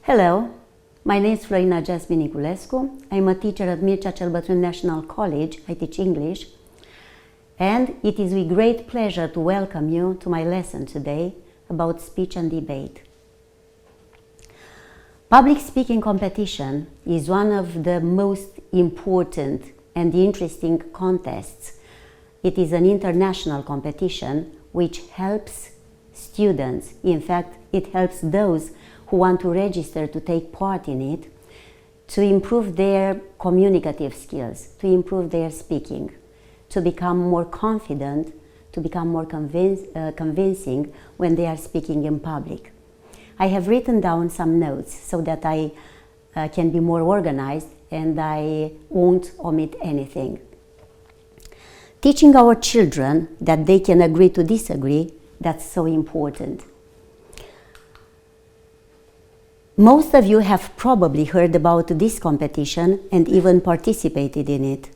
Hello, my name is Florina Niculescu. I'm a teacher at Mircea Bătrân National College. I teach English. And it is with great pleasure to welcome you to my lesson today about speech and debate. Public speaking competition is one of the most important and interesting contests. It is an international competition which helps students. In fact, it helps those who want to register to take part in it to improve their communicative skills, to improve their speaking, to become more confident, to become more convincing when they are speaking in public. I have written down some notes so that I can be more organized and I won't omit anything. Teaching our children that they can agree to disagree, that's so important. Most of you have probably heard about this competition and even participated in it.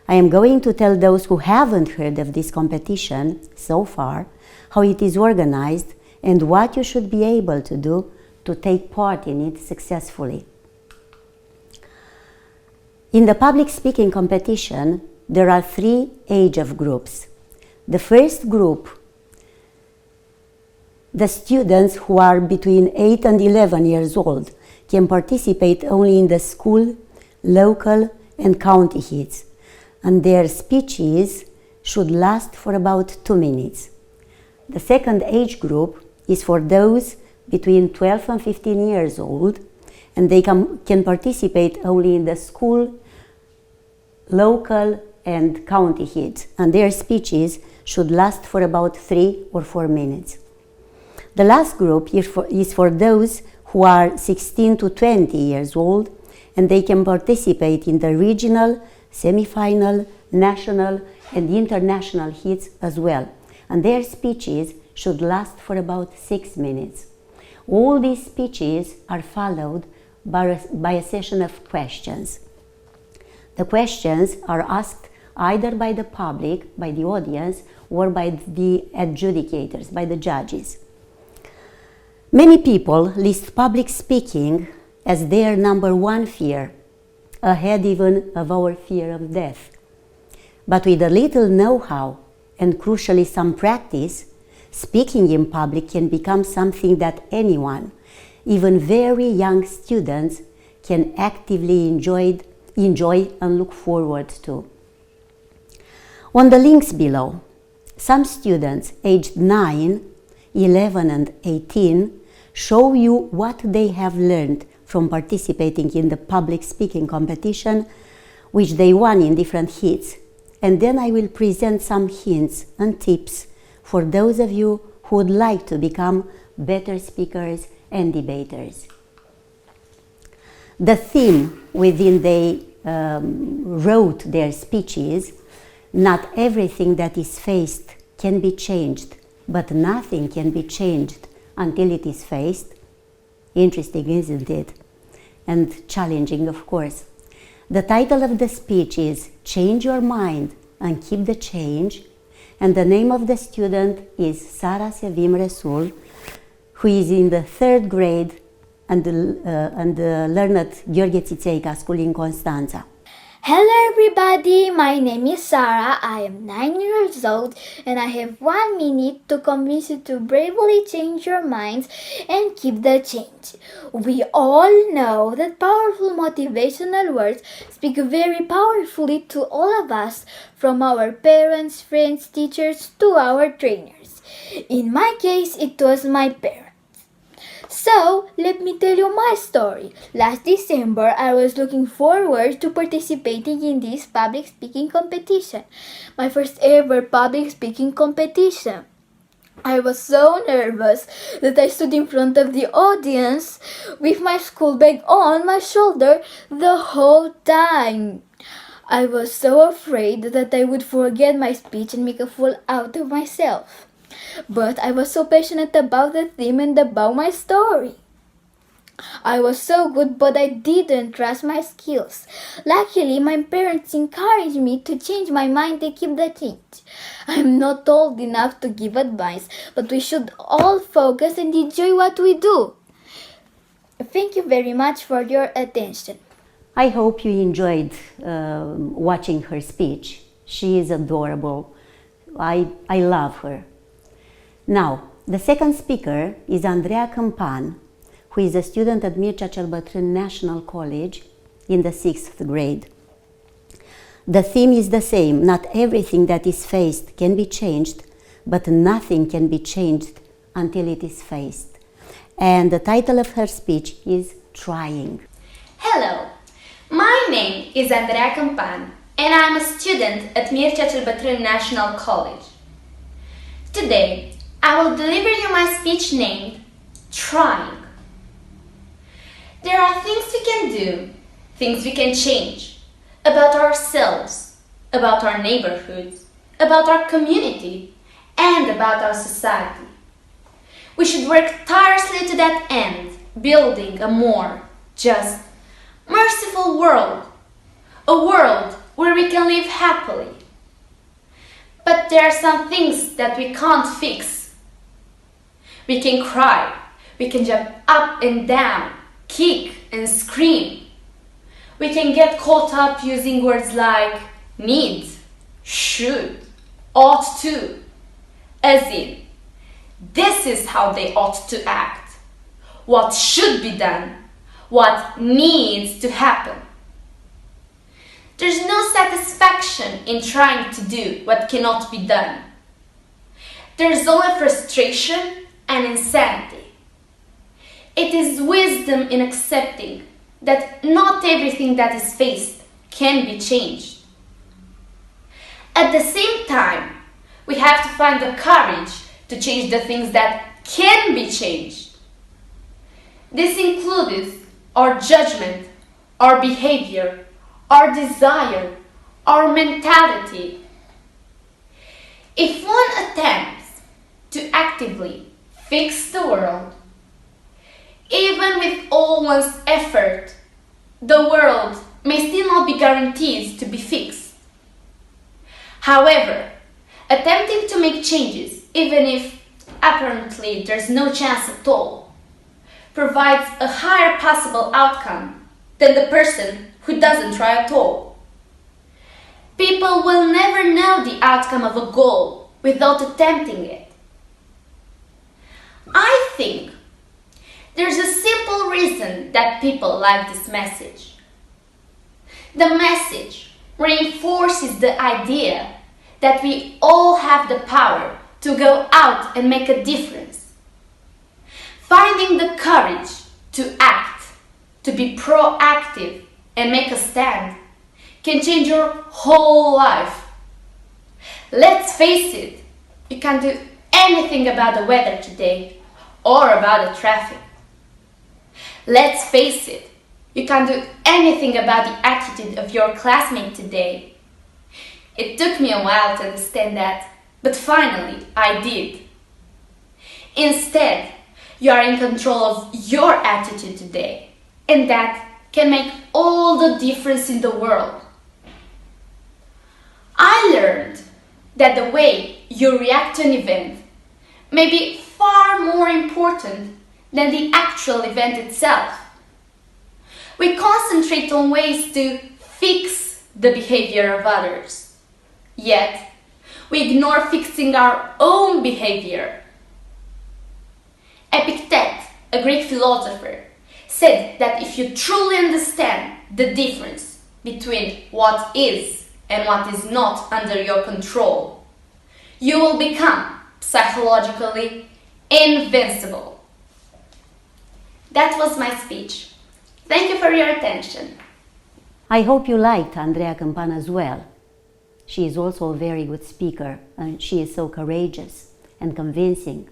I am going to tell those who haven't heard of this competition so far how it is organized and what you should be able to do to take part in it successfully. In the public speaking competition, there are 3 age groups. The first group, the students who are between 8 and 11 years old, can participate only in the school, local and county hits, and their speeches should last for about 2 minutes. The second age group is for those between 12 and 15 years old, and they can participate only in the school, local and county hits, and their speeches should last for about 3 or 4 minutes. The last group is for those who are 16 to 20 years old, and they can participate in the regional, semi-final, national and international hits as well, and their speeches should last for about 6 minutes. All these speeches are followed by a session of questions. The questions are asked either by the public, by the audience, or by the adjudicators, by the judges. Many people list public speaking as their number 1 fear, ahead even of our fear of death. But with a little know-how and crucially some practice, speaking in public can become something that anyone, even very young students, can actively enjoy and look forward to. On the links below, some students aged 9, 11 and 18 show you what they have learned from participating in the public speaking competition, which they won in different hits. And then I will present some hints and tips for those of you who would like to become better speakers and debaters. The theme within they wrote their speeches, not everything that is faced can be changed, but nothing can be changed until it is faced. Interesting, isn't it? And challenging, of course. The title of the speech is Change Your Mind and Keep the Change, and the name of the student is Sara Sevim Resul, who is in the 3rd grade and learned at Gheorghe Țițeica School in Constanța. Hello everybody, my name is Sarah, I am 9 years old and I have 1 minute to convince you to bravely change your minds and keep the change. We all know that powerful motivational words speak very powerfully to all of us, from our parents, friends, teachers to our trainers. In my case, it was my parents. So, let me tell you my story. Last December, I was looking forward to participating in this public speaking competition. My first ever public speaking competition. I was so nervous that I stood in front of the audience with my school bag on my shoulder the whole time. I was so afraid that I would forget my speech and make a fool out of myself. But I was so passionate about the theme and about my story. I was so good, but I didn't trust my skills. Luckily, my parents encouraged me to change my mind and keep the change. I'm not old enough to give advice, but we should all focus and enjoy what we do. Thank you very much for your attention. I hope you enjoyed watching her speech. She is adorable. I love her. Now, the second speaker is Andreea Câmpan, who is a student at Mircea cel Bătrân National College in the 6th grade. The theme is the same. Not everything that is faced can be changed, but nothing can be changed until it is faced. And the title of her speech is Trying. Hello, my name is Andreea Câmpan and I'm a student at Mircea cel Bătrân National College. Today, I will deliver you my speech named Trying. There are things we can do, things we can change, about ourselves, about our neighborhoods, about our community, and about our society. We should work tirelessly to that end, building a more just, merciful world, a world where we can live happily. But there are some things that we can't fix. We can cry, we can jump up and down, kick and scream. We can get caught up using words like need, should, ought to, as in, this is how they ought to act, what should be done, what needs to happen. There's no satisfaction in trying to do what cannot be done. There's only frustration and insanity. It is wisdom in accepting that not everything that is faced can be changed. At the same time, we have to find the courage to change the things that can be changed. This includes our judgment, our behavior, our desire, our mentality. If one attempts to actively fix the world, even with all one's effort, the world may still not be guaranteed to be fixed. However, attempting to make changes, even if apparently there's no chance at all, provides a higher possible outcome than the person who doesn't try at all. People will never know the outcome of a goal without attempting it. I think there's a simple reason that people like this message. The message reinforces the idea that we all have the power to go out and make a difference. Finding the courage to act, to be proactive and make a stand can change your whole life. Let's face it, you can't do anything about the weather today or about the traffic. Let's face it, you can't do anything about the attitude of your classmate today. It took me a while to understand that, but finally I did. Instead, you are in control of your attitude today, and that can make all the difference in the world. I learned that the way you react to an event may be far more important than the actual event itself. We concentrate on ways to fix the behavior of others, yet we ignore fixing our own behavior. Epictet, a Greek philosopher, said that if you truly understand the difference between what is and what is not under your control, you will become psychologically invincible. That was my speech. Thank you for your attention. I hope you liked Andreea Câmpan as well. She is also a very good speaker and she is so courageous and convincing.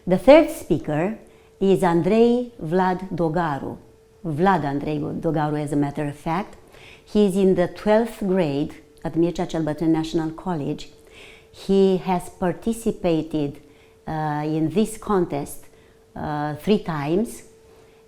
The third speaker is Andrei Vlad Dogaru. Vlad Andrei Dogaru, as a matter of fact. He is in the 12th grade at Mircea cel Bătrân National College. He has participated in this contest 3 times,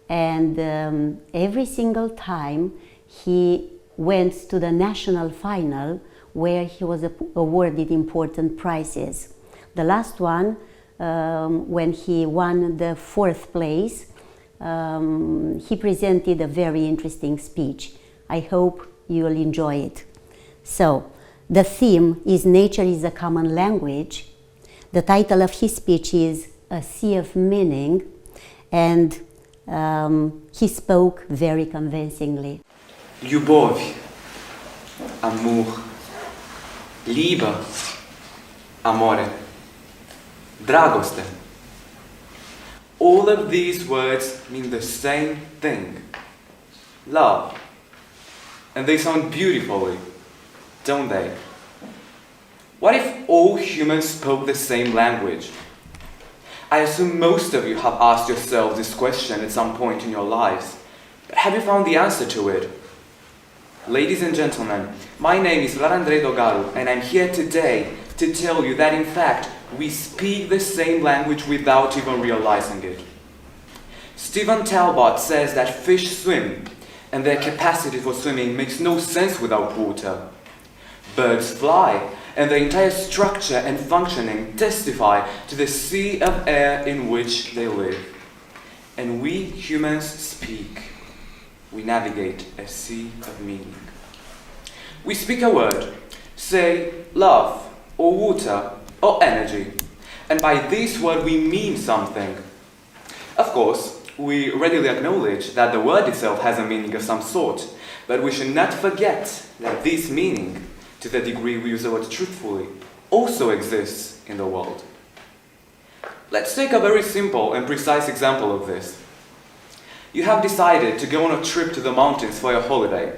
and every single time he went to the national final where he was awarded important prizes. The last one, when he won the 4th place, he presented a very interesting speech. I hope you will enjoy it. So, the theme is Nature is a Common Language. The title of his speech is A Sea of Meaning, and he spoke very convincingly. Любовь, amour, Liebe, amore, dragoste. All of these words mean the same thing, love. And they sound beautifully, don't they? What if all humans spoke the same language? I assume most of you have asked yourselves this question at some point in your lives, but have you found the answer to it? Ladies and gentlemen, my name is Larandrei Dogaru, and I'm here today to tell you that in fact, we speak the same language without even realizing it. Stephen Talbot says that fish swim, and their capacity for swimming makes no sense without water. Birds fly, and their entire structure and functioning testify to the sea of air in which they live. And we humans speak. We navigate a sea of meaning. We speak a word, say love, or water, or energy, and by this word we mean something. Of course, we readily acknowledge that the word itself has a meaning of some sort, but we should not forget that this meaning, to the degree we use the word truthfully, also exists in the world. Let's take a very simple and precise example of this. You have decided to go on a trip to the mountains for your holiday.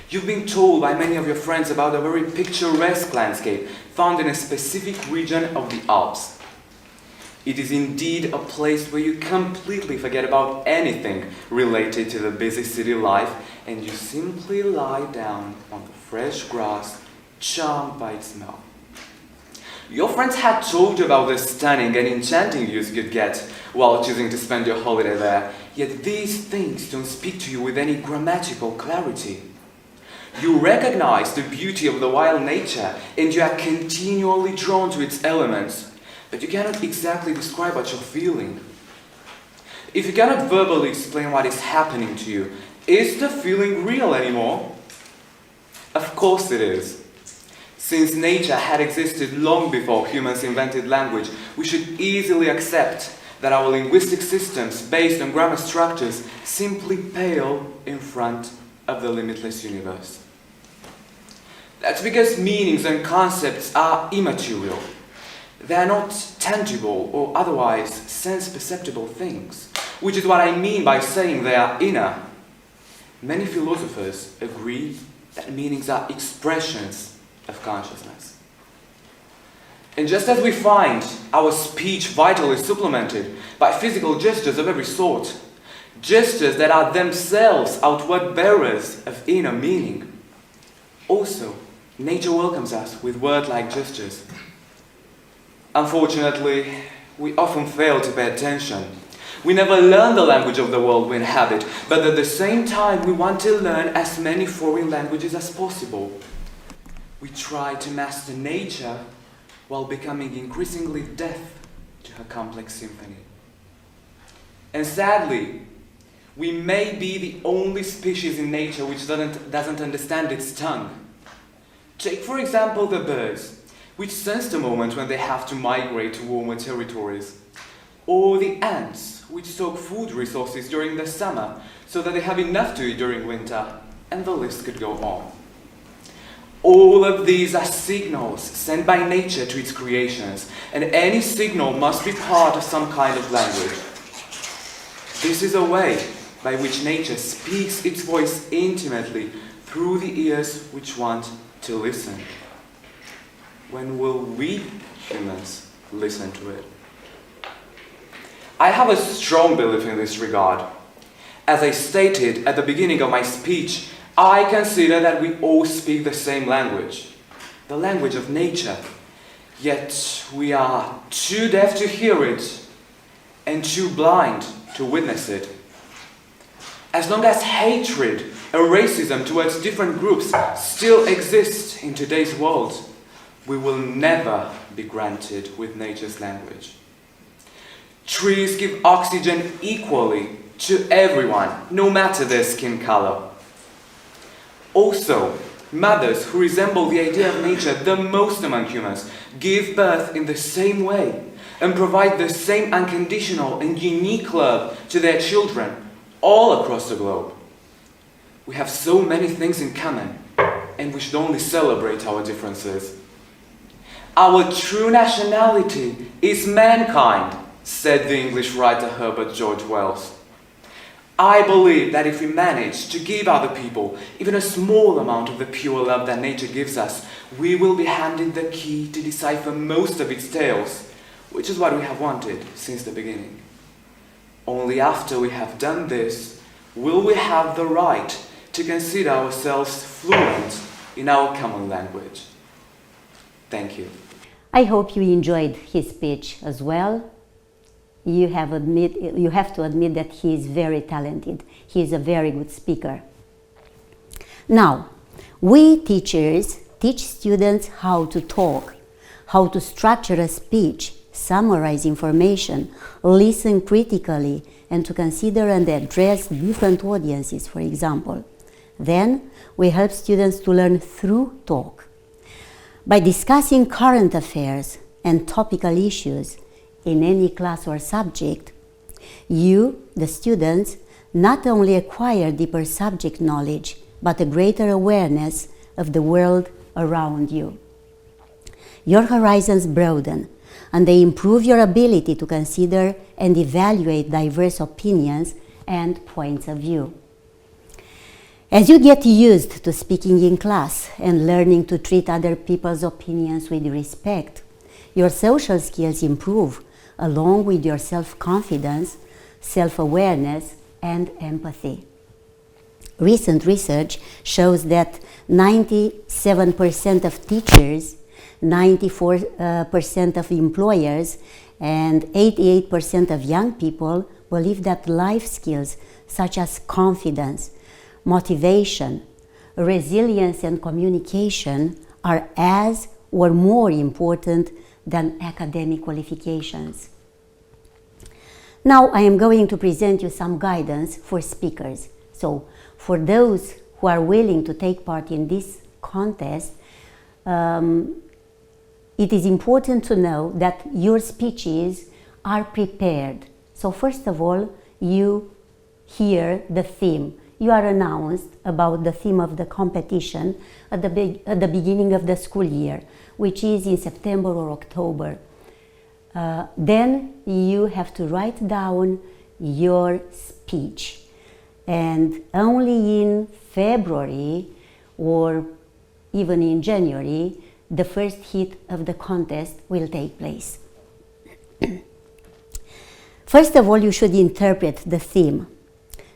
You've been told by many of your friends about a very picturesque landscape found in a specific region of the Alps. It is indeed a place where you completely forget about anything related to the busy city life, and you simply lie down on the fresh grass, charmed by its smell. Your friends had told you about the stunning and enchanting views you'd get while choosing to spend your holiday there, yet these things don't speak to you with any grammatical clarity. You recognize the beauty of the wild nature, and you are continually drawn to its elements, but you cannot exactly describe what you're feeling. If you cannot verbally explain what is happening to you, is the feeling real anymore? Of course it is. Since nature had existed long before humans invented language, we should easily accept that our linguistic systems based on grammar structures simply pale in front of the limitless universe. That's because meanings and concepts are immaterial. They are not tangible or otherwise sense-perceptible things, which is what I mean by saying they are inner. Many philosophers agree that meanings are expressions of consciousness. And just as we find our speech vitally supplemented by physical gestures of every sort, gestures that are themselves outward bearers of inner meaning, also, nature welcomes us with word-like gestures. Unfortunately, we often fail to pay attention. We never learn the language of the world we inhabit, but at the same time we want to learn as many foreign languages as possible. We try to master nature while becoming increasingly deaf to her complex symphony. And sadly, we may be the only species in nature which doesn't understand its tongue. Take, for example, the birds, which sense the moment when they have to migrate to warmer territories. Or the ants, which stock food resources during the summer so that they have enough to eat during winter, and the list could go on. All of these are signals sent by nature to its creations, and any signal must be part of some kind of language. This is a way by which nature speaks its voice intimately through the ears which want to listen. When will we humans listen to it? I have a strong belief in this regard. As I stated at the beginning of my speech, I consider that we all speak the same language, the language of nature, yet we are too deaf to hear it and too blind to witness it. As long as hatred and racism towards different groups still exist in today's world, we will never be granted with nature's language. Trees give oxygen equally to everyone, no matter their skin color. Also, mothers who resemble the idea of nature the most among humans give birth in the same way and provide the same unconditional and unique love to their children all across the globe. We have so many things in common, and we should only celebrate our differences. Our true nationality is mankind, said the English writer Herbert George Wells. I believe that if we manage to give other people even a small amount of the pure love that nature gives us, we will be handed the key to decipher most of its tales, which is what we have wanted since the beginning. Only after we have done this will we have the right to consider ourselves fluent in our common language. Thank you. I hope you enjoyed his speech as well. You have to admit that he is very talented. He is a very good speaker. Now, we teachers teach students how to talk, how to structure a speech, summarize information, listen critically, and to consider and address different audiences, for example. Then, we help students to learn through talk. By discussing current affairs and topical issues in any class or subject, you, the students, not only acquire deeper subject knowledge, but a greater awareness of the world around you. Your horizons broaden, and they improve your ability to consider and evaluate diverse opinions and points of view. As you get used to speaking in class and learning to treat other people's opinions with respect, your social skills improve, along with your self-confidence, self-awareness, and empathy. Recent research shows that 97% of teachers, 94% of employers, and 88% of young people believe that life skills such as confidence, motivation, resilience, and communication are as or more important than academic qualifications. Now I am going to present you some guidance for speakers. So for those who are willing to take part in this contest, it is important to know that your speeches are prepared. So first of all, you hear the theme. You are announced about the theme of the competition at the beginning of the school year, which is in September or October. Then you have to write down your speech. And only in February or even in January, the first hit of the contest will take place. First of all, you should interpret the theme.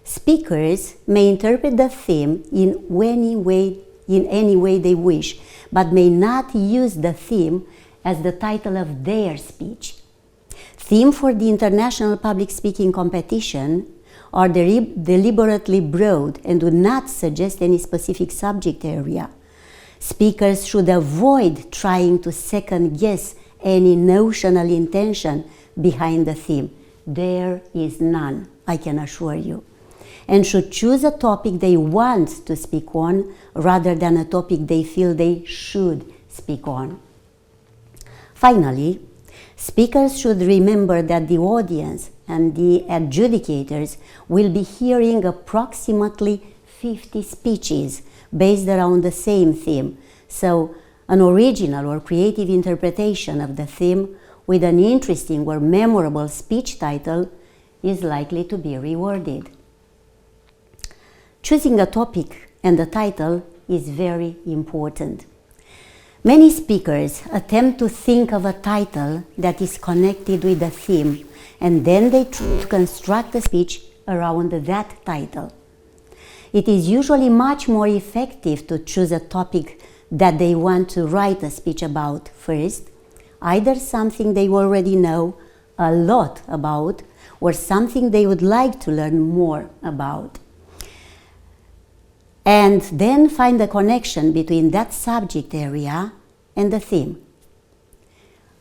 Speakers may interpret the theme in any way they wish, but may not use the theme as the title of their speech. Theme for the International Public Speaking Competition are deliberately broad and do not suggest any specific subject area. Speakers should avoid trying to second-guess any notional intention behind the theme. There is none, I can assure you. And should choose a topic they want to speak on rather than a topic they feel they should speak on. Finally, speakers should remember that the audience and the adjudicators will be hearing approximately 50 speeches based around the same theme. So, an original or creative interpretation of the theme with an interesting or memorable speech title is likely to be rewarded. Choosing a topic and a title is very important. Many speakers attempt to think of a title that is connected with the theme, and then they try to construct a speech around that title. It is usually much more effective to choose a topic that they want to write a speech about first, either something they already know a lot about or something they would like to learn more about. And then find the connection between that subject area and the theme.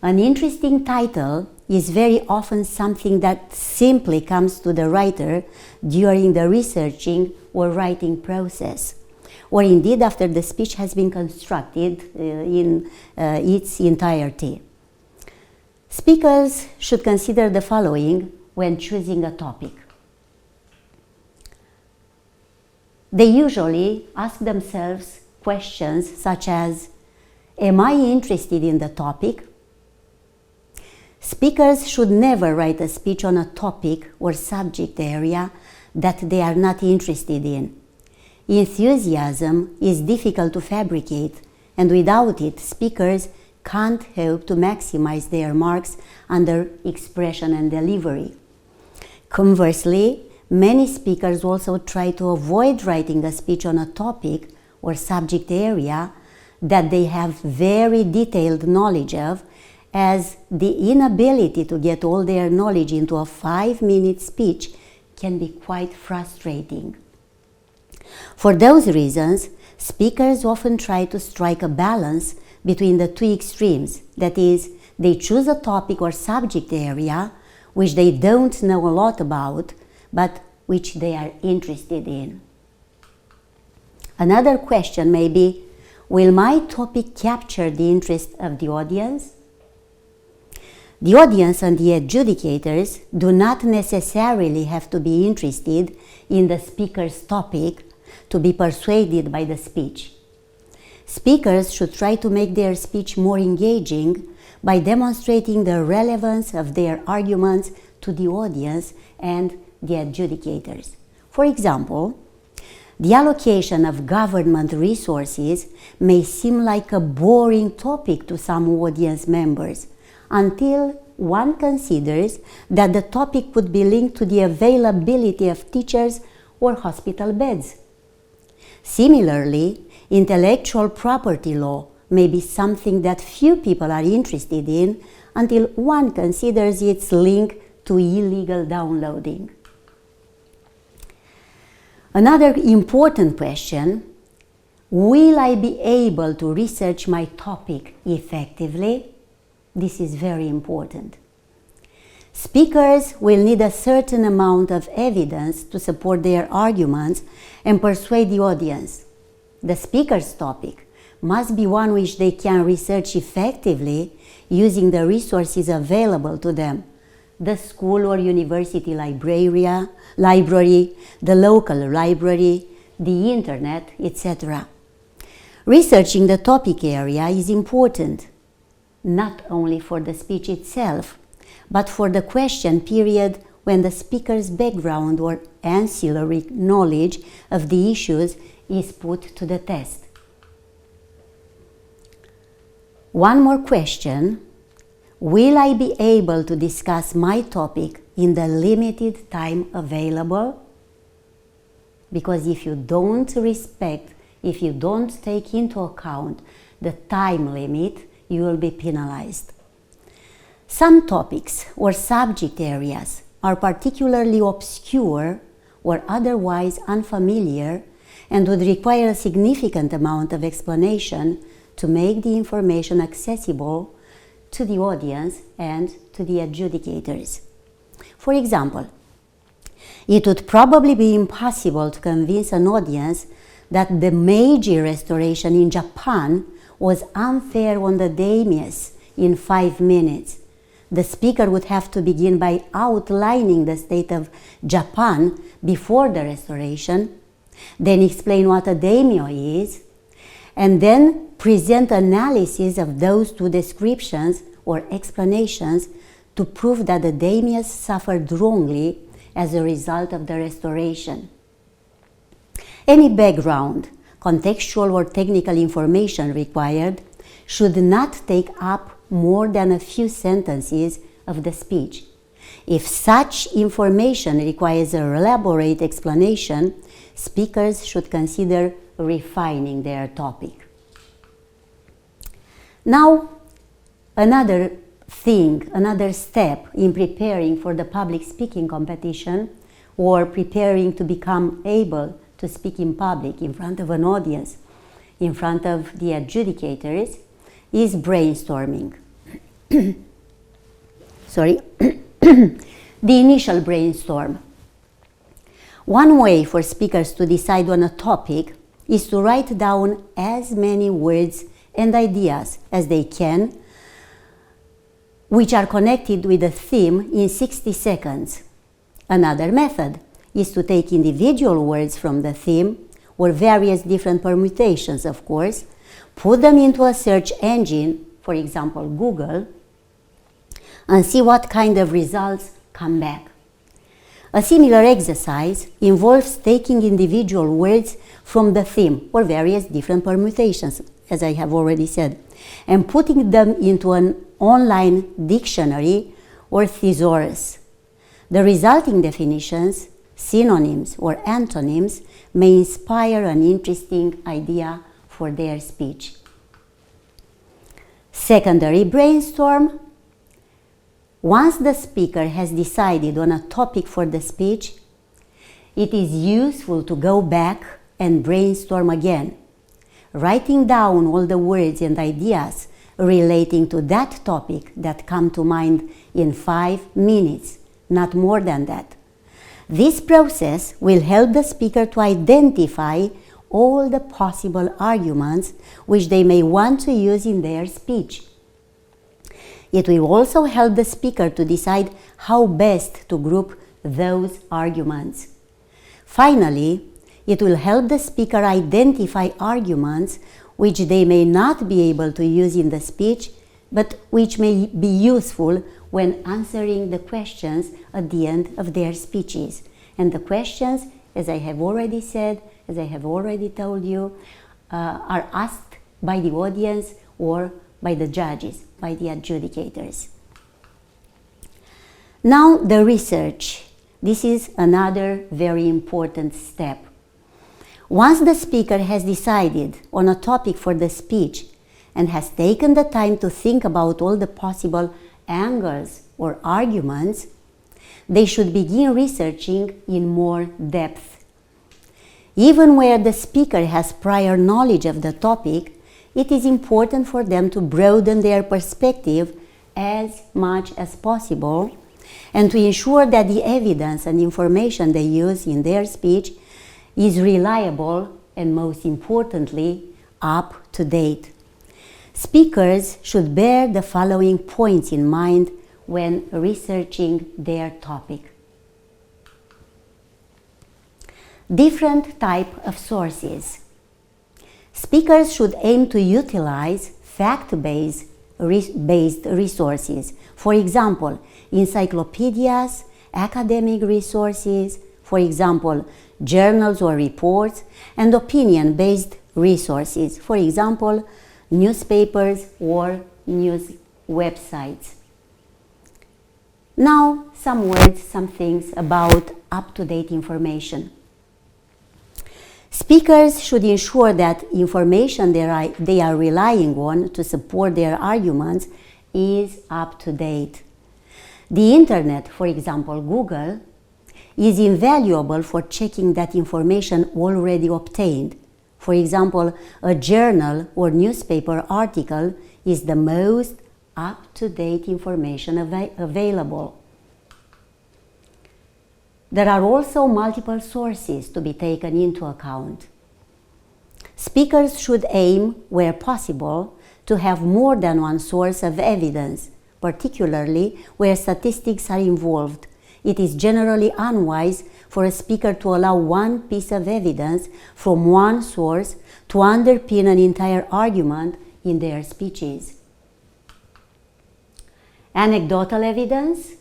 An interesting title is very often something that simply comes to the writer during the researching or writing process, or indeed after the speech has been constructed in its entirety. Speakers should consider the following when choosing a topic. They usually ask themselves questions such as, am I interested in the topic? Speakers should never write a speech on a topic or subject area that they are not interested in. Enthusiasm is difficult to fabricate, and without it, speakers can't hope to maximize their marks under expression and delivery. Conversely, many speakers also try to avoid writing a speech on a topic or subject area that they have very detailed knowledge of, as the inability to get all their knowledge into a 5-minute speech can be quite frustrating. For those reasons, speakers often try to strike a balance between the two extremes. That is, they choose a topic or subject area which they don't know a lot about, but which they are interested in. Another question may be, will my topic capture the interest of the audience? The audience and the adjudicators do not necessarily have to be interested in the speaker's topic to be persuaded by the speech. Speakers should try to make their speech more engaging by demonstrating the relevance of their arguments to the audience and the adjudicators. For example, the allocation of government resources may seem like a boring topic to some audience members, until one considers that the topic could be linked to the availability of teachers or hospital beds. Similarly, intellectual property law may be something that few people are interested in until one considers its link to illegal downloading. Another important question, will I be able to research my topic effectively? This is very important. Speakers will need a certain amount of evidence to support their arguments and persuade the audience. The speaker's topic must be one which they can research effectively using the resources available to them: the school or university library, the local library, the internet, etc. Researching the topic area is important, not only for the speech itself, but for the question period when the speaker's background or ancillary knowledge of the issues is put to the test. One more question, will I be able to discuss my topic in the limited time available? Because if you don't take into account the time limit, you will be penalized. Some topics or subject areas are particularly obscure or otherwise unfamiliar and would require a significant amount of explanation to make the information accessible to the audience and to the adjudicators. For example, it would probably be impossible to convince an audience that the Meiji Restoration in Japan was unfair on the daimyos in 5 minutes. The speaker would have to begin by outlining the state of Japan before the restoration, then explain what a daimyo is, and then present analysis of those two descriptions or explanations to prove that the daimyos suffered wrongly as a result of the restoration. Any background, contextual or technical information required should not take up more than a few sentences of the speech. If such information requires a elaborate explanation, speakers should consider refining their topic. Now, another step in preparing for the public speaking competition or preparing to become able to speak in public in front of an audience, in front of the adjudicators, is brainstorming. the initial brainstorm. One way for speakers to decide on a topic is to write down as many words and ideas as they can, which are connected with the theme in 60 seconds. Another method is to take individual words from the theme, or various different permutations, of course, put them into a search engine, for example, Google, and see what kind of results come back. A similar exercise involves taking individual words from the theme, or various different permutations, as I have already said, and putting them into an online dictionary or thesaurus. The resulting definitions, synonyms or antonyms, may inspire an interesting idea for their speech. Secondary brainstorm. Once the speaker has decided on a topic for the speech, it is useful to go back and brainstorm again, writing down all the words and ideas relating to that topic that come to mind in 5 minutes, not more than that. This process will help the speaker to identify all the possible arguments which they may want to use in their speech. It will also help the speaker to decide how best to group those arguments. Finally, it will help the speaker identify arguments which they may not be able to use in the speech, but which may be useful when answering the questions at the end of their speeches. And the questions, as I have already said, as I have already told you, are asked by the audience or by the judges, by the adjudicators. Now the research. This is another very important step. Once the speaker has decided on a topic for the speech and has taken the time to think about all the possible angles or arguments, they should begin researching in more depth. Even where the speaker has prior knowledge of the topic, it is important for them to broaden their perspective as much as possible and to ensure that the evidence and information they use in their speech is reliable and, most importantly, up to date. Speakers should bear the following points in mind when researching their topic. Different type of sources. Speakers should aim to utilize fact-based resources. For example, encyclopedias, academic resources, for example, journals or reports, and opinion-based resources, for example, newspapers or news websites. Now, some words, some things about up-to-date information. Speakers should ensure that information they are relying on to support their arguments is up to date. The internet, for example, Google, is invaluable for checking that information already obtained. For example, a journal or newspaper article is the most up-to-date information available. There are also multiple sources to be taken into account. Speakers should aim, where possible, to have more than one source of evidence, particularly where statistics are involved. It is generally unwise for a speaker to allow one piece of evidence from one source to underpin an entire argument in their speeches. Anecdotal evidence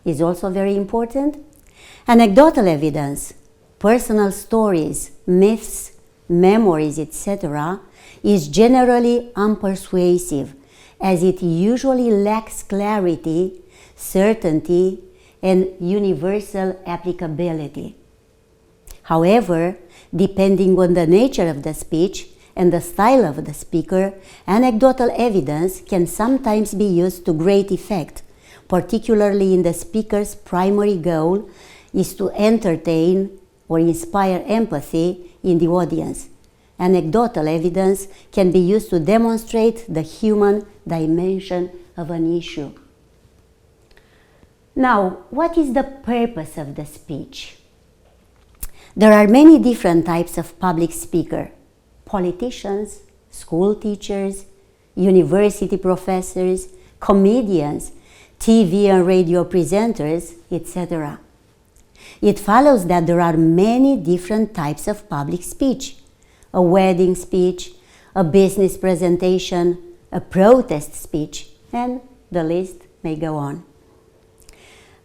is also very important. Anecdotal evidence, personal stories, myths, memories, etc., is generally unpersuasive, as it usually lacks clarity, certainty, and universal applicability. However, depending on the nature of the speech and the style of the speaker, anecdotal evidence can sometimes be used to great effect, particularly in the speaker's primary goal is to entertain or inspire empathy in the audience. Anecdotal evidence can be used to demonstrate the human dimension of an issue. Now, what is the purpose of the speech? There are many different types of public speaker: politicians, school teachers, university professors, comedians, TV and radio presenters, etc. It follows that there are many different types of public speech: a wedding speech, a business presentation, a protest speech, and the list may go on.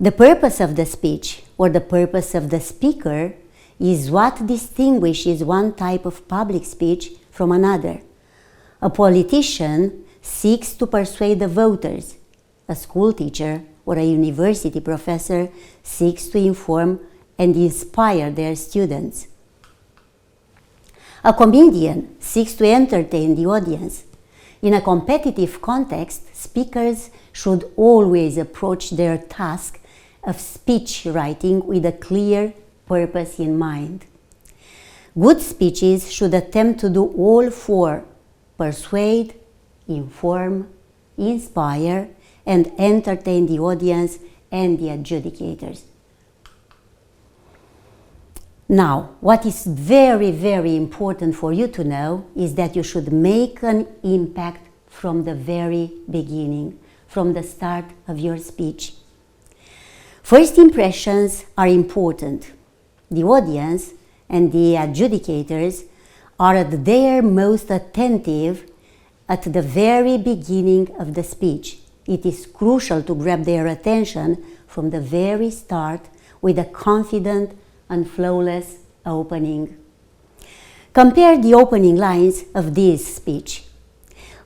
The purpose of the speech, or the purpose of the speaker, is what distinguishes one type of public speech from another. A politician seeks to persuade the voters. A school teacher or a university professor seeks to inform and inspire their students. A comedian seeks to entertain the audience. In a competitive context, speakers should always approach their task of speech writing with a clear purpose in mind. Good speeches should attempt to do all four: persuade, inform, inspire, and entertain the audience and the adjudicators. Now, what is very, very important for you to know is that you should make an impact from the very beginning, from the start of your speech. First impressions are important. The audience and the adjudicators are at their most attentive at the very beginning of the speech. It is crucial to grab their attention from the very start with a confident and flawless opening. Compare the opening lines of this speech.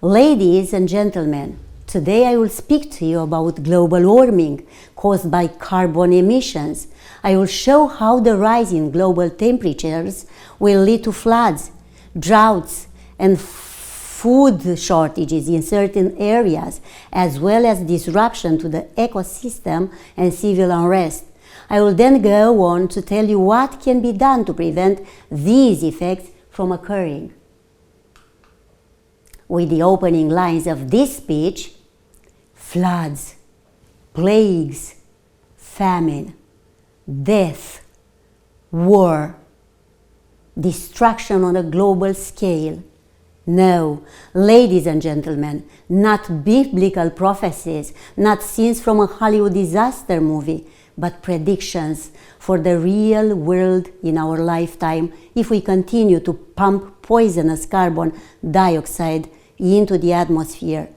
Ladies and gentlemen, today I will speak to you about global warming caused by carbon emissions. I will show how the rise in global temperatures will lead to floods, droughts, and food shortages in certain areas, as well as disruption to the ecosystem and civil unrest. I will then go on to tell you what can be done to prevent these effects from occurring. With the opening lines of this speech: floods, plagues, famine, death, war, destruction on a global scale. No, ladies and gentlemen, not biblical prophecies, not scenes from a Hollywood disaster movie, but predictions for the real world in our lifetime if we continue to pump poisonous carbon dioxide into the atmosphere.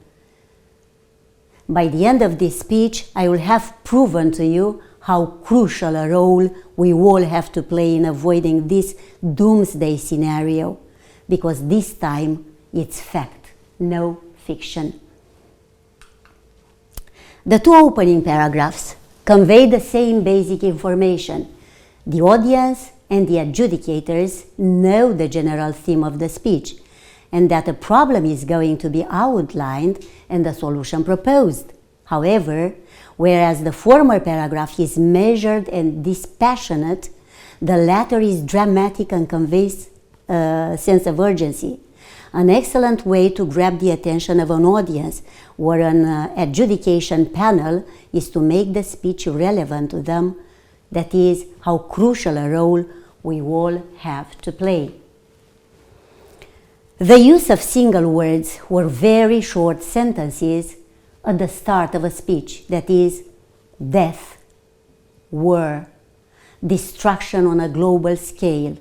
By the end of this speech, I will have proven to you how crucial a role we all have to play in avoiding this doomsday scenario, because this time it's fact, no fiction. The two opening paragraphs convey the same basic information. The audience and the adjudicators know the general theme of the speech, and that a problem is going to be outlined and a solution proposed. However, whereas the former paragraph is measured and dispassionate, the latter is dramatic and conveys a sense of urgency. An excellent way to grab the attention of an audience or an adjudication panel is to make the speech relevant to them. That is how crucial a role we all have to play. The use of single words or very short sentences at the start of a speech, that is, death, war, destruction on a global scale,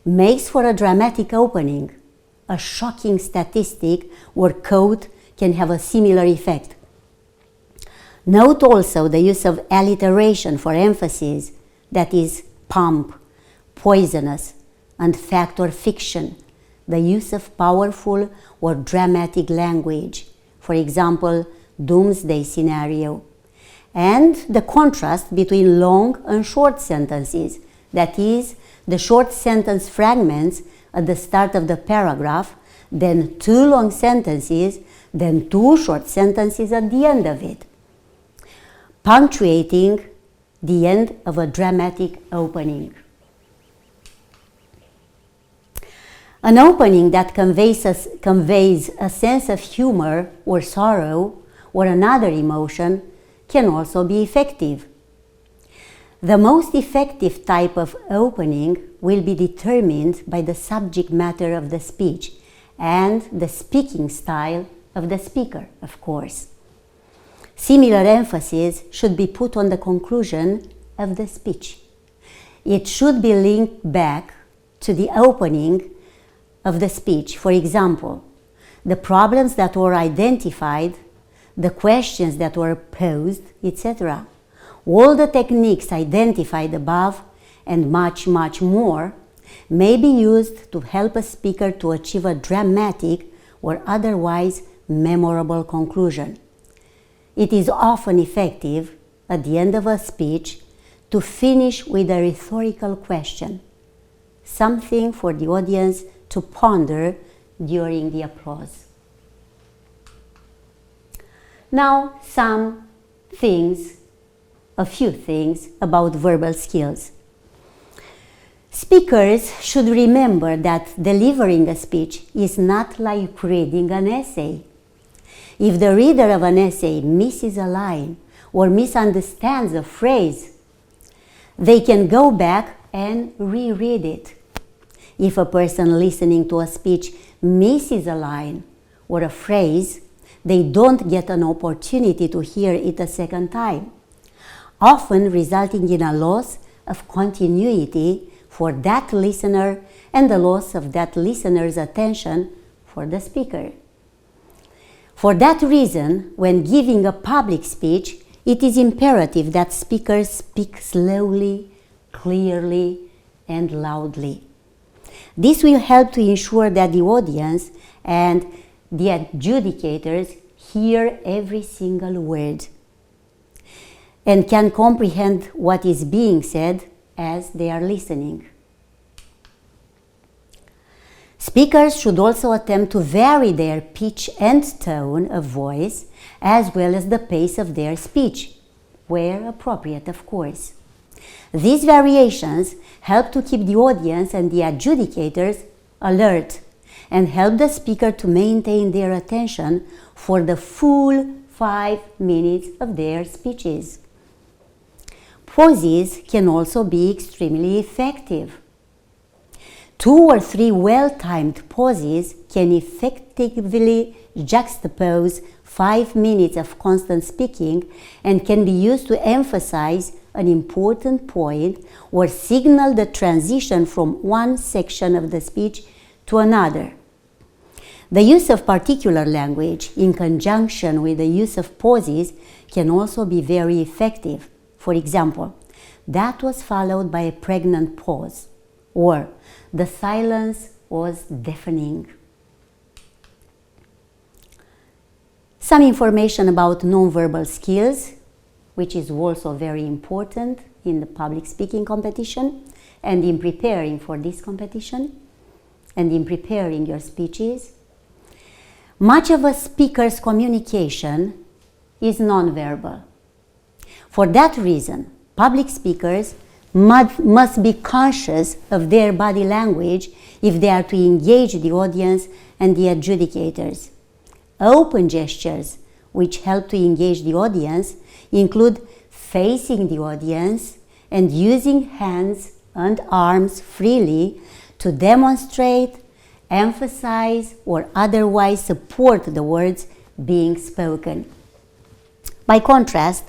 makes for a dramatic opening. A shocking statistic or quote can have a similar effect. Note also the use of alliteration for emphasis, that is, pump, poisonous, and fact or fiction. The use of powerful or dramatic language, for example, doomsday scenario, and the contrast between long and short sentences, that is, the short sentence fragments at the start of the paragraph, then two long sentences, then two short sentences at the end of it, punctuating the end of a dramatic opening. An opening that conveys a sense of humor or sorrow or another emotion can also be effective. The most effective type of opening will be determined by the subject matter of the speech and the speaking style of the speaker, of course. Similar emphasis should be put on the conclusion of the speech. It should be linked back to the opening of the speech. For example, the problems that were identified, the questions that were posed, etc. All the techniques identified above and much more may be used to help a speaker to achieve a dramatic or otherwise memorable conclusion. It is often effective at the end of a speech to finish with a rhetorical question, something for the audience to ponder during the applause. Now, a few things about verbal skills. Speakers should remember that delivering a speech is not like reading an essay. If the reader of an essay misses a line or misunderstands a phrase, they can go back and reread it. If a person listening to a speech misses a line or a phrase, they don't get an opportunity to hear it a second time, often resulting in a loss of continuity for that listener and the loss of that listener's attention for the speaker. For that reason, when giving a public speech, it is imperative that speakers speak slowly, clearly, and loudly. This will help to ensure that the audience and the adjudicators hear every single word and can comprehend what is being said as they are listening. Speakers should also attempt to vary their pitch and tone of voice as well as the pace of their speech, where appropriate, of course. These variations help to keep the audience and the adjudicators alert and help the speaker to maintain their attention for the full 5 minutes of their speeches. Pauses can also be extremely effective. 2 or 3 well-timed pauses can effectively juxtapose 5 minutes of constant speaking and can be used to emphasize an important point or signal the transition from one section of the speech to another. The use of particular language in conjunction with the use of pauses can also be very effective. For example, that was followed by a pregnant pause, or the silence was deafening. Some information about nonverbal skills, which is also very important in the public speaking competition and in preparing for this competition and in preparing your speeches. Much of a speaker's communication is nonverbal. For that reason, public speakers must be conscious of their body language if they are to engage the audience and the adjudicators. Open gestures which help to engage the audience include facing the audience and using hands and arms freely to demonstrate, emphasize, or otherwise support the words being spoken. By contrast,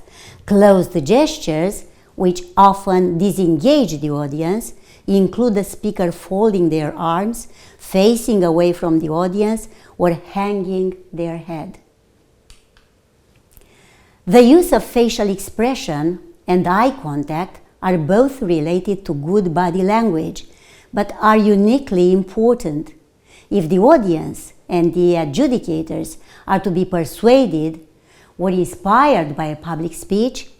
closed gestures, which often disengage the audience, include the speaker folding their arms, facing away from the audience, or hanging their head. The use of facial expression and eye contact are both related to good body language, but are uniquely important. If the audience and the adjudicators are to be persuaded or inspired by a public speech,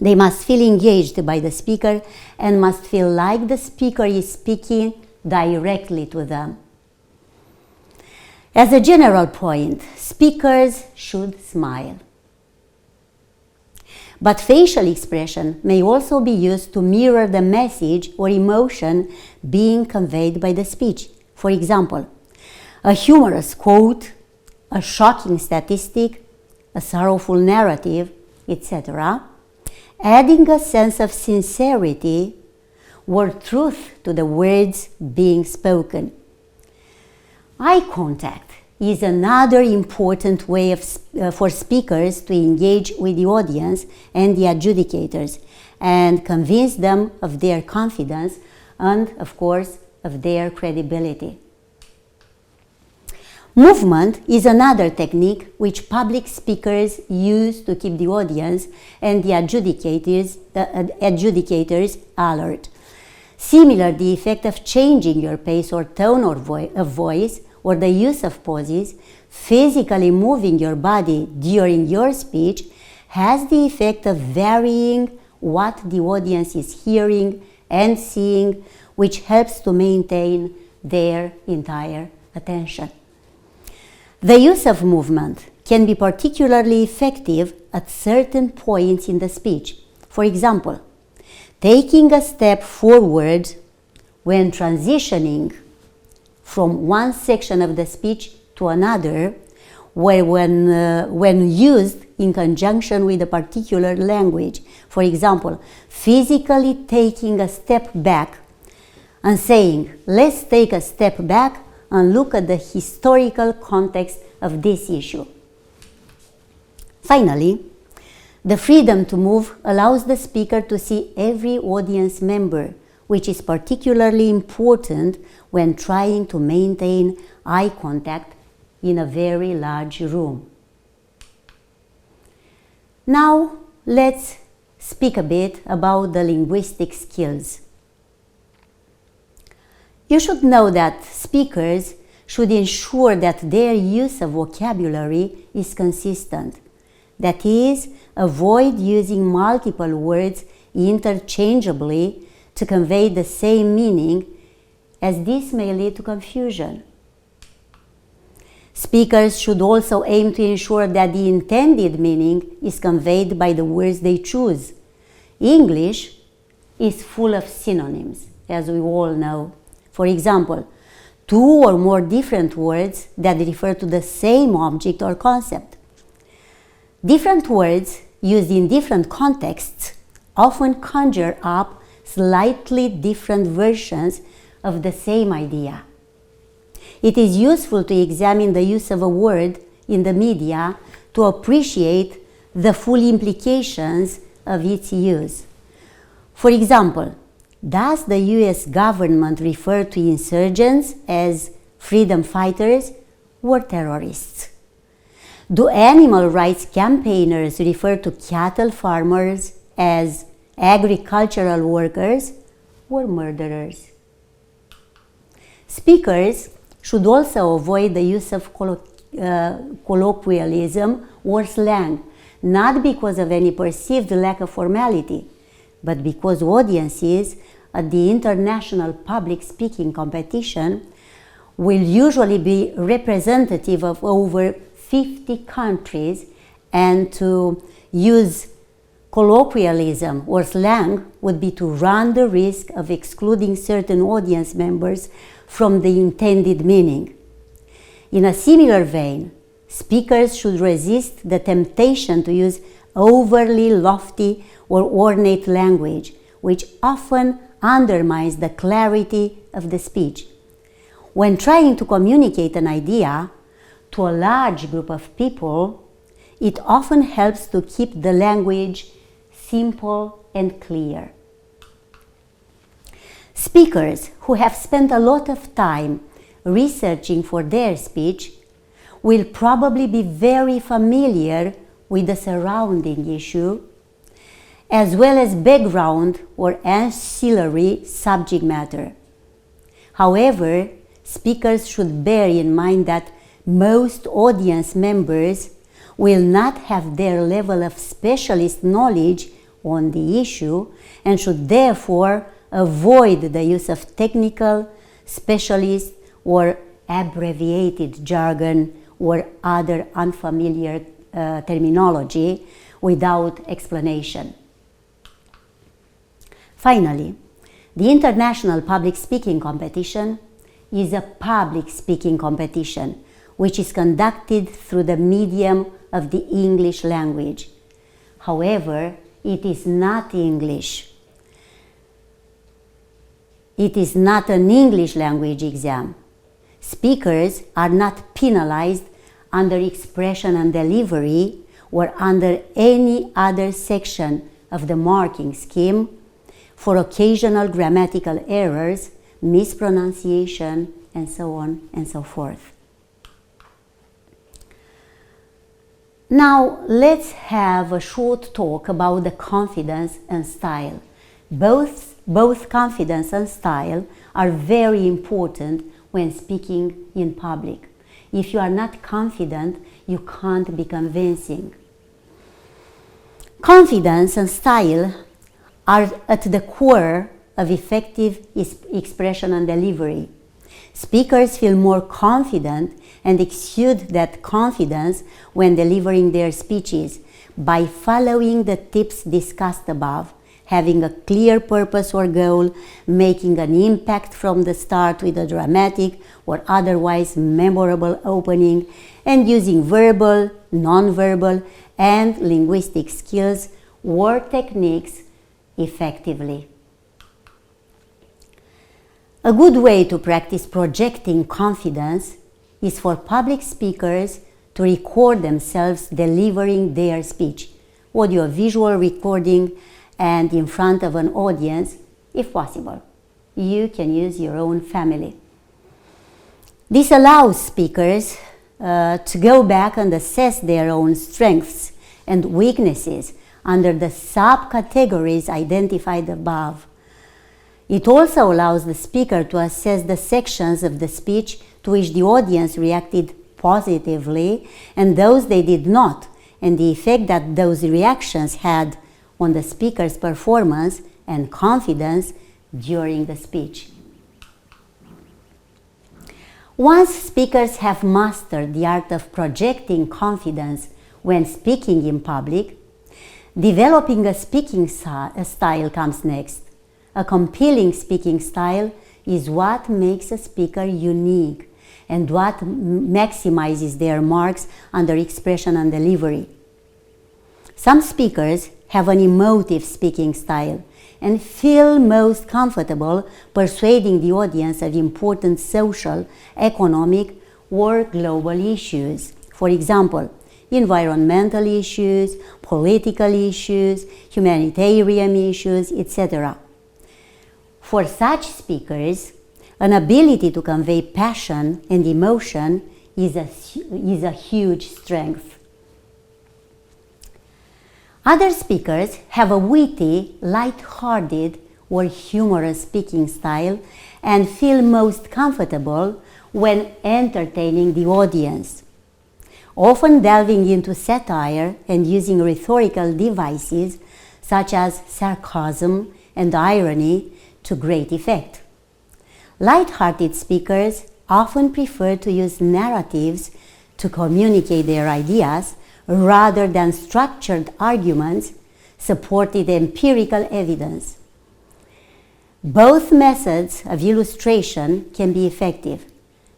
they must feel engaged by the speaker and must feel like the speaker is speaking directly to them. As a general point, speakers should smile. But facial expression may also be used to mirror the message or emotion being conveyed by the speech. For example, a humorous quote, a shocking statistic, a sorrowful narrative, etc., adding a sense of sincerity or truth to the words being spoken. Eye contact is another important way for speakers to engage with the audience and the adjudicators and convince them of their confidence and, of course, of their credibility. Movement is another technique which public speakers use to keep the audience and the adjudicators alert. Similar, the effect of changing your pace or tone of voice or the use of pauses, physically moving your body during your speech has the effect of varying what the audience is hearing and seeing, which helps to maintain their entire attention. The use of movement can be particularly effective at certain points in the speech. For example, taking a step forward when transitioning from one section of the speech to another, where when used in conjunction with a particular language. For example, physically taking a step back and saying, let's take a step back and look at the historical context of this issue. Finally, the freedom to move allows the speaker to see every audience member, which is particularly important when trying to maintain eye contact in a very large room. Now, let's speak a bit about the linguistic skills. You should know that speakers should ensure that their use of vocabulary is consistent. That is, avoid using multiple words interchangeably to convey the same meaning, as this may lead to confusion. Speakers should also aim to ensure that the intended meaning is conveyed by the words they choose. English is full of synonyms, as we all know. For example, two or more different words that refer to the same object or concept. Different words used in different contexts often conjure up slightly different versions of the same idea. It is useful to examine the use of a word in the media to appreciate the full implications of its use. For example, does the US government refer to insurgents as freedom fighters or terrorists? Do animal rights campaigners refer to cattle farmers as agricultural workers or murderers? Speakers should also avoid the use of colloquialism or slang, not because of any perceived lack of formality, but because audiences at the international public speaking competition will usually be representative of over 50 countries, and to use colloquialism or slang would be to run the risk of excluding certain audience members from the intended meaning. In a similar vein, speakers should resist the temptation to use overly lofty or ornate language, which often undermines the clarity of the speech. When trying to communicate an idea to a large group of people, it often helps to keep the language simple and clear. Speakers who have spent a lot of time researching for their speech will probably be very familiar with the surrounding issue, as well as background or ancillary subject matter. However, speakers should bear in mind that most audience members will not have their level of specialist knowledge on the issue and should therefore avoid the use of technical, specialist, or abbreviated jargon or other unfamiliar terminology without explanation. Finally, the International Public Speaking Competition is a public speaking competition which is conducted through the medium of the English language. However, it is not English. It is not an English language exam. Speakers are not penalized under expression and delivery or under any other section of the marking scheme for occasional grammatical errors, mispronunciation, and so on and so forth. Now let's have a short talk about the confidence and style. Both confidence and style are very important when speaking in public. If you are not confident, you can't be convincing. Confidence and style are at the core of effective expression and delivery. Speakers feel more confident and exude that confidence when delivering their speeches by following the tips discussed above, having a clear purpose or goal, making an impact from the start with a dramatic or otherwise memorable opening, and using verbal, non-verbal, and linguistic skills or techniques effectively. A good way to practice projecting confidence is for public speakers to record themselves delivering their speech, audio-visual recording, and in front of an audience, if possible. You can use your own family. This allows speakers to go back and assess their own strengths and weaknesses under the subcategories identified above. It also allows the speaker to assess the sections of the speech to which the audience reacted positively and those they did not, and the effect that those reactions had on the speaker's performance and confidence during the speech. Once speakers have mastered the art of projecting confidence when speaking in public, developing a speaking style comes next. A compelling speaking style is what makes a speaker unique and what maximizes their marks under expression and delivery. Some speakers have an emotive speaking style and feel most comfortable persuading the audience of important social, economic, or global issues. For example, environmental issues, political issues, humanitarian issues, etc. For such speakers, an ability to convey passion and emotion is a huge strength. Other speakers have a witty, light-hearted, or humorous speaking style and feel most comfortable when entertaining the audience, often delving into satire and using rhetorical devices such as sarcasm and irony to great effect. Light-hearted speakers often prefer to use narratives to communicate their ideas rather than structured arguments supported empirical evidence. Both methods of illustration can be effective,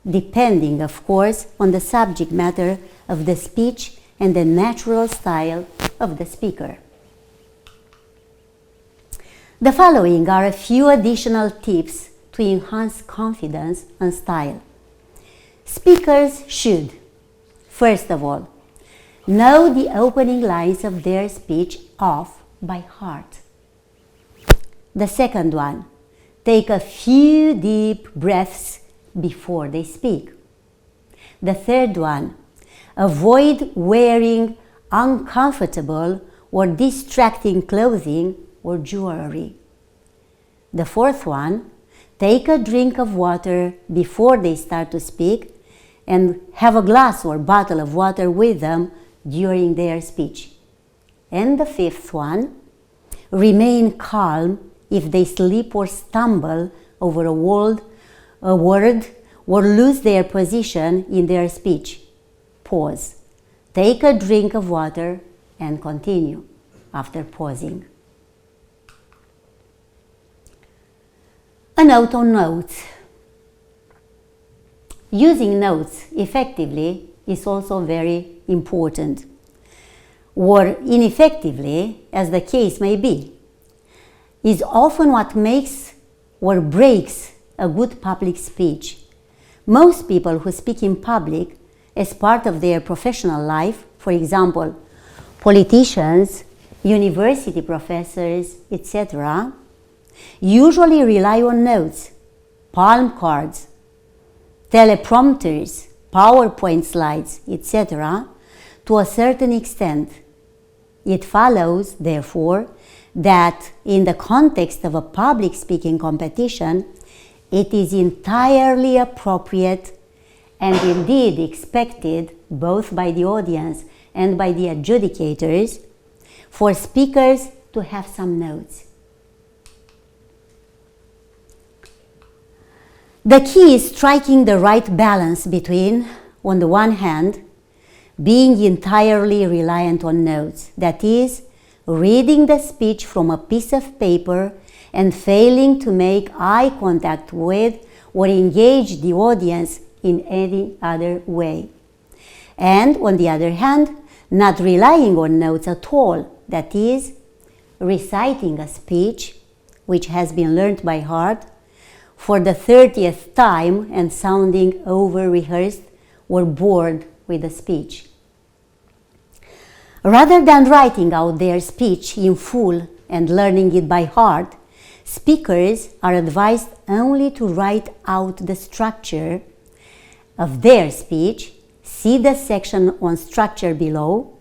depending, of course, on the subject matter of the speech and the natural style of the speaker. The following are a few additional tips to enhance confidence and style. Speakers should, first of all, know the opening lines of their speech off by heart. The second one, take a few deep breaths before they speak. The third one, avoid wearing uncomfortable or distracting clothing or jewelry. The fourth one, take a drink of water before they start to speak and have a glass or bottle of water with them during their speech. And the fifth one, remain calm if they slip or stumble over a word, or lose their position in their speech. Pause. Take a drink of water and continue after pausing. A note on notes. Using notes effectively is also very important. or ineffectively, as the case may be, is often what makes or breaks a good public speech. Most people who speak in public as part of their professional life, for example, politicians, university professors, etc., usually rely on notes, palm cards, teleprompters, PowerPoint slides, etc., to a certain extent. It follows, therefore, that in the context of a public speaking competition, it is entirely appropriate and indeed expected both by the audience and by the adjudicators for speakers to have some notes. The key is striking the right balance between, on the one hand, being entirely reliant on notes, that is, reading the speech from a piece of paper and failing to make eye contact with or engage the audience in any other way. And on the other hand, not relying on notes at all, that is, reciting a speech which has been learned by heart for the 30th time and sounding over-rehearsed or bored with the speech. Rather than writing out their speech in full and learning it by heart, speakers are advised only to write out the structure of their speech. See the section on structure below.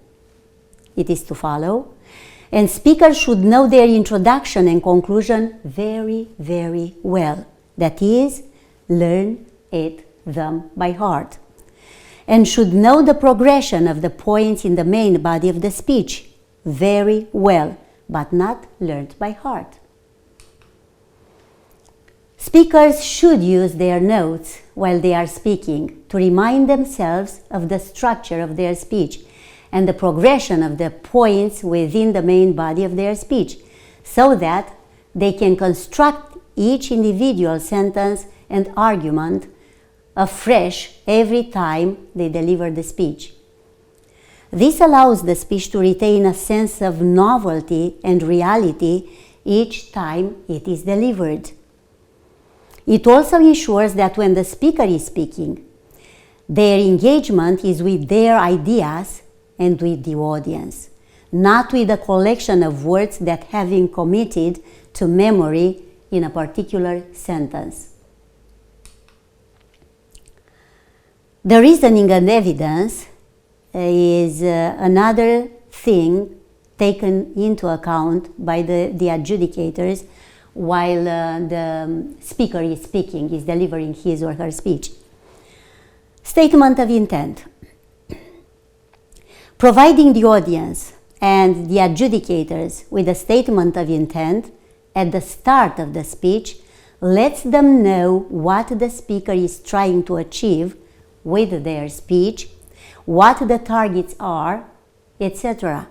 It is to follow. And speakers should know their introduction and conclusion very, very well. That is, learn them by heart. And should know the progression of the points in the main body of the speech very well, but not learned by heart. Speakers should use their notes while they are speaking to remind themselves of the structure of their speech and the progression of the points within the main body of their speech, so that they can construct each individual sentence and argument afresh every time they deliver the speech. This allows the speech to retain a sense of novelty and reality each time it is delivered. It also ensures that when the speaker is speaking, their engagement is with their ideas and with the audience, not with a collection of words that have been committed to memory in a particular sentence. The reasoning and evidence is another thing taken into account by the adjudicators while the speaker is speaking, is delivering his or her speech. Statement of intent. Providing the audience and the adjudicators with a statement of intent at the start of the speech lets them know what the speaker is trying to achieve with their speech, what the targets are, etc.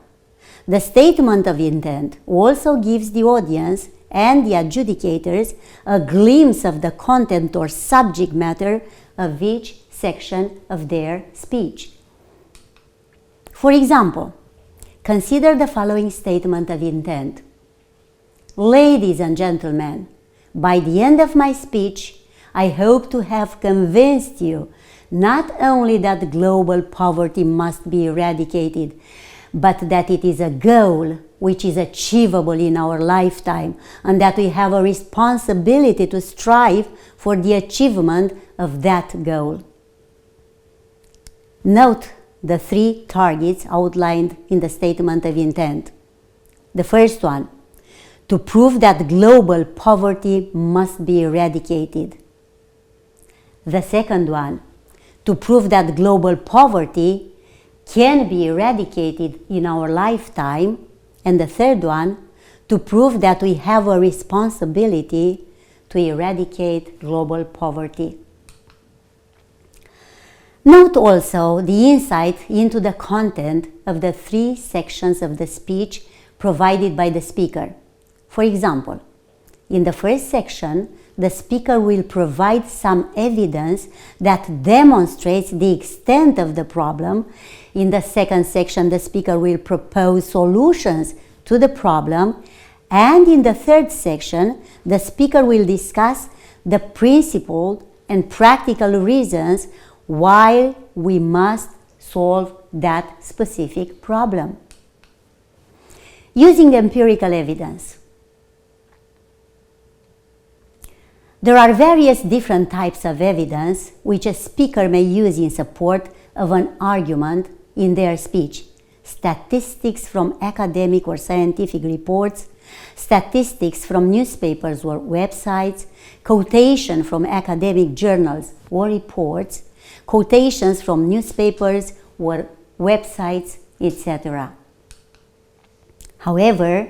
The statement of intent also gives the audience and the adjudicators a glimpse of the content or subject matter of each section of their speech. For example, consider the following statement of intent. Ladies and gentlemen, by the end of my speech, I hope to have convinced you not only that global poverty must be eradicated, but that it is a goal which is achievable in our lifetime, and that we have a responsibility to strive for the achievement of that goal. Note the three targets outlined in the statement of intent. The first one, to prove that global poverty must be eradicated. The second one, to prove that global poverty can be eradicated in our lifetime. And the third one, to prove that we have a responsibility to eradicate global poverty. Note also the insight into the content of the three sections of the speech provided by the speaker. For example, in the first section, the speaker will provide some evidence that demonstrates the extent of the problem. In the second section, the speaker will propose solutions to the problem. And in the third section, the speaker will discuss the principled and practical reasons why we must solve that specific problem. Using empirical evidence. There are various different types of evidence which a speaker may use in support of an argument in their speech. Statistics from academic or scientific reports, statistics from newspapers or websites, quotation from academic journals or reports, quotations from newspapers or websites, etc. However,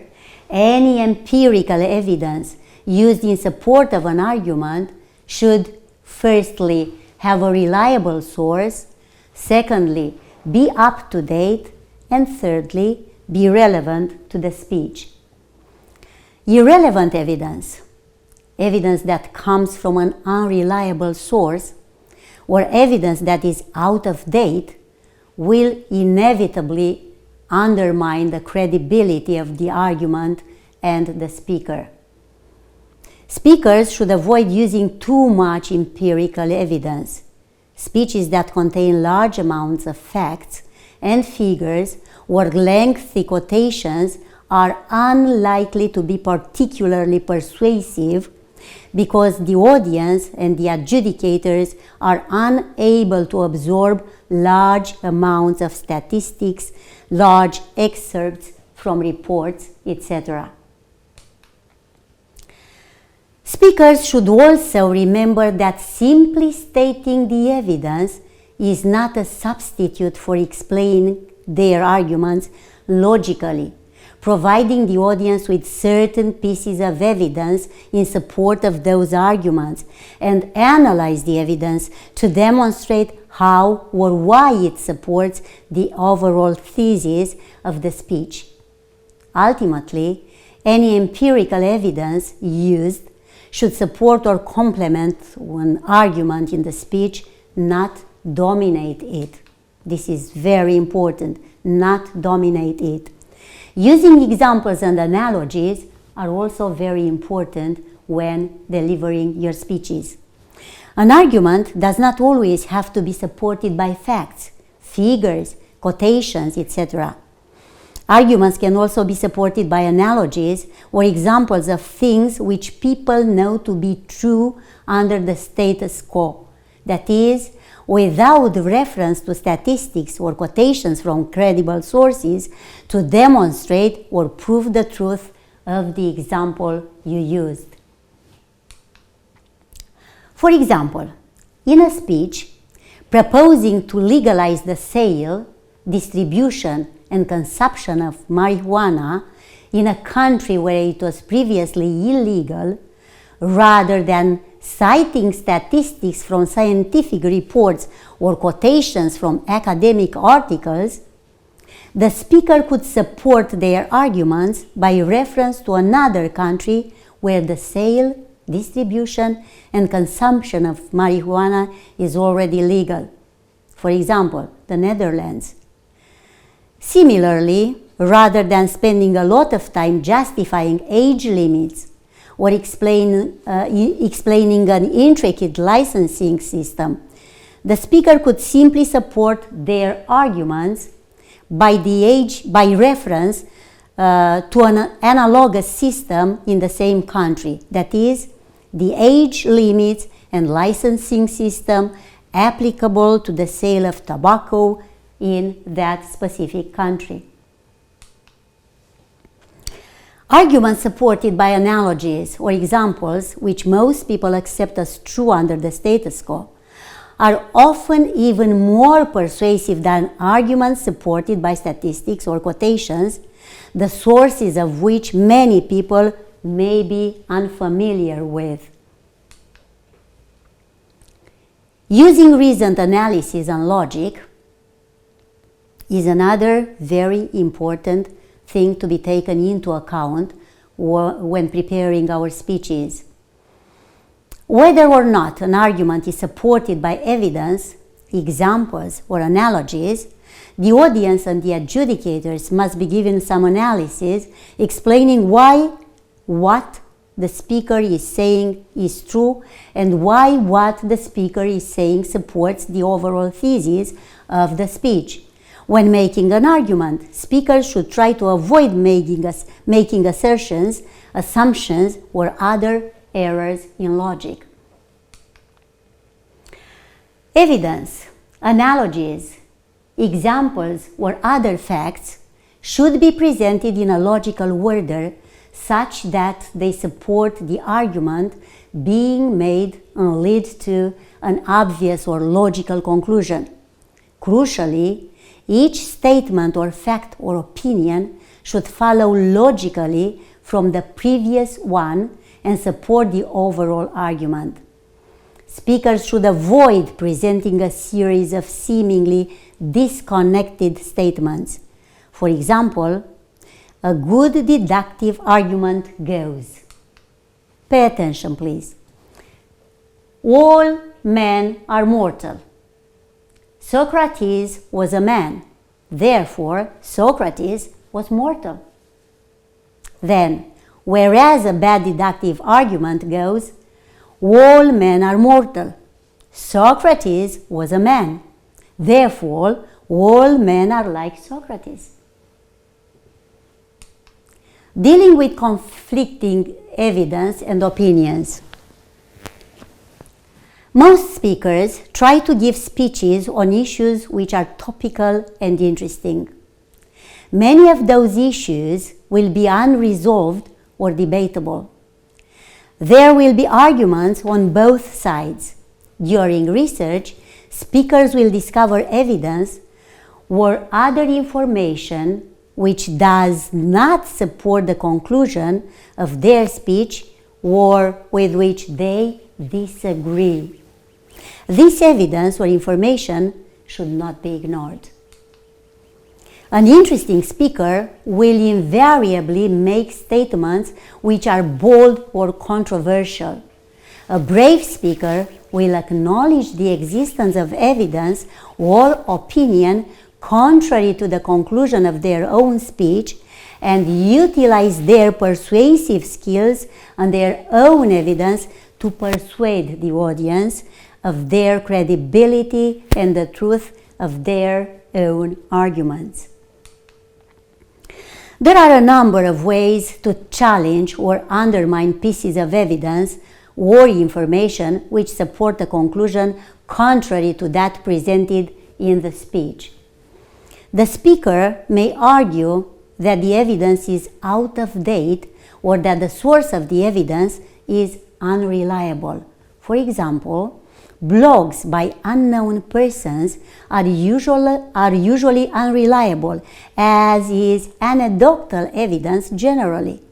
any empirical evidence used in support of an argument should firstly have a reliable source, secondly be up to date, and thirdly be relevant to the speech. Irrelevant evidence, evidence that comes from an unreliable source, or evidence that is out of date, will inevitably undermine the credibility of the argument and the speaker. Speakers should avoid using too much empirical evidence. Speeches that contain large amounts of facts and figures or lengthy quotations are unlikely to be particularly persuasive because the audience and the adjudicators are unable to absorb large amounts of statistics, large excerpts from reports, etc. Speakers should also remember that simply stating the evidence is not a substitute for explaining their arguments logically, providing the audience with certain pieces of evidence in support of those arguments, and analyze the evidence to demonstrate how or why it supports the overall thesis of the speech. Ultimately, any empirical evidence used should support or complement an argument in the speech, not dominate it. This is very important, not dominate it. Using examples and analogies are also very important when delivering your speeches. An argument does not always have to be supported by facts, figures, quotations, etc. Arguments can also be supported by analogies or examples of things which people know to be true under the status quo. That is, without reference to statistics or quotations from credible sources to demonstrate or prove the truth of the example you used. For example, in a speech proposing to legalize the sale, distribution, and consumption of marijuana in a country where it was previously illegal, rather than citing statistics from scientific reports or quotations from academic articles, the speaker could support their arguments by reference to another country where the sale, distribution, and consumption of marijuana is already legal. For example, the Netherlands. Similarly, rather than spending a lot of time justifying age limits or explaining an intricate licensing system, the speaker could simply support their arguments by reference to an analogous system in the same country, that is, the age limits and licensing system applicable to the sale of tobacco in that specific country. Arguments supported by analogies or examples, which most people accept as true under the status quo, are often even more persuasive than arguments supported by statistics or quotations, the sources of which many people may be unfamiliar with. Using reasoned analysis and logic is another very important thing to be taken into account when preparing our speeches. Whether or not an argument is supported by evidence, examples, or analogies, the audience and the adjudicators must be given some analysis explaining why what the speaker is saying is true and why what the speaker is saying supports the overall thesis of the speech. When making an argument, speakers should try to avoid making assertions, assumptions, or other errors in logic. Evidence, analogies, examples, or other facts should be presented in a logical order such that they support the argument being made and lead to an obvious or logical conclusion. Crucially, each statement or fact or opinion should follow logically from the previous one and support the overall argument. Speakers should avoid presenting a series of seemingly disconnected statements. For example, a good deductive argument goes. Pay attention, please. All men are mortal. Socrates was a man. Therefore, Socrates was mortal. Then, whereas a bad deductive argument goes, all men are mortal. Socrates was a man. Therefore, all men are like Socrates. Dealing with conflicting evidence and opinions. Most speakers try to give speeches on issues which are topical and interesting. Many of those issues will be unresolved or debatable. There will be arguments on both sides. During research, speakers will discover evidence or other information which does not support the conclusion of their speech or with which they disagree. This evidence or information should not be ignored. An interesting speaker will invariably make statements which are bold or controversial. A brave speaker will acknowledge the existence of evidence or opinion contrary to the conclusion of their own speech and utilize their persuasive skills and their own evidence to persuade the audience of their credibility and the truth of their own arguments. There are a number of ways to challenge or undermine pieces of evidence or information which support a conclusion contrary to that presented in the speech. The speaker may argue that the evidence is out of date or that the source of the evidence is unreliable. For example, blogs by unknown persons are usually unreliable, as is anecdotal evidence generally.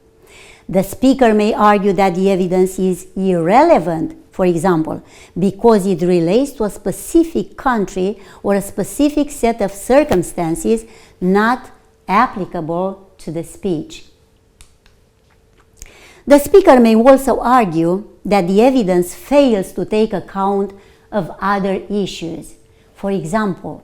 The speaker may argue that the evidence is irrelevant, for example, because it relates to a specific country or a specific set of circumstances not applicable to the speech. The speaker may also argue that the evidence fails to take account of other issues. For example,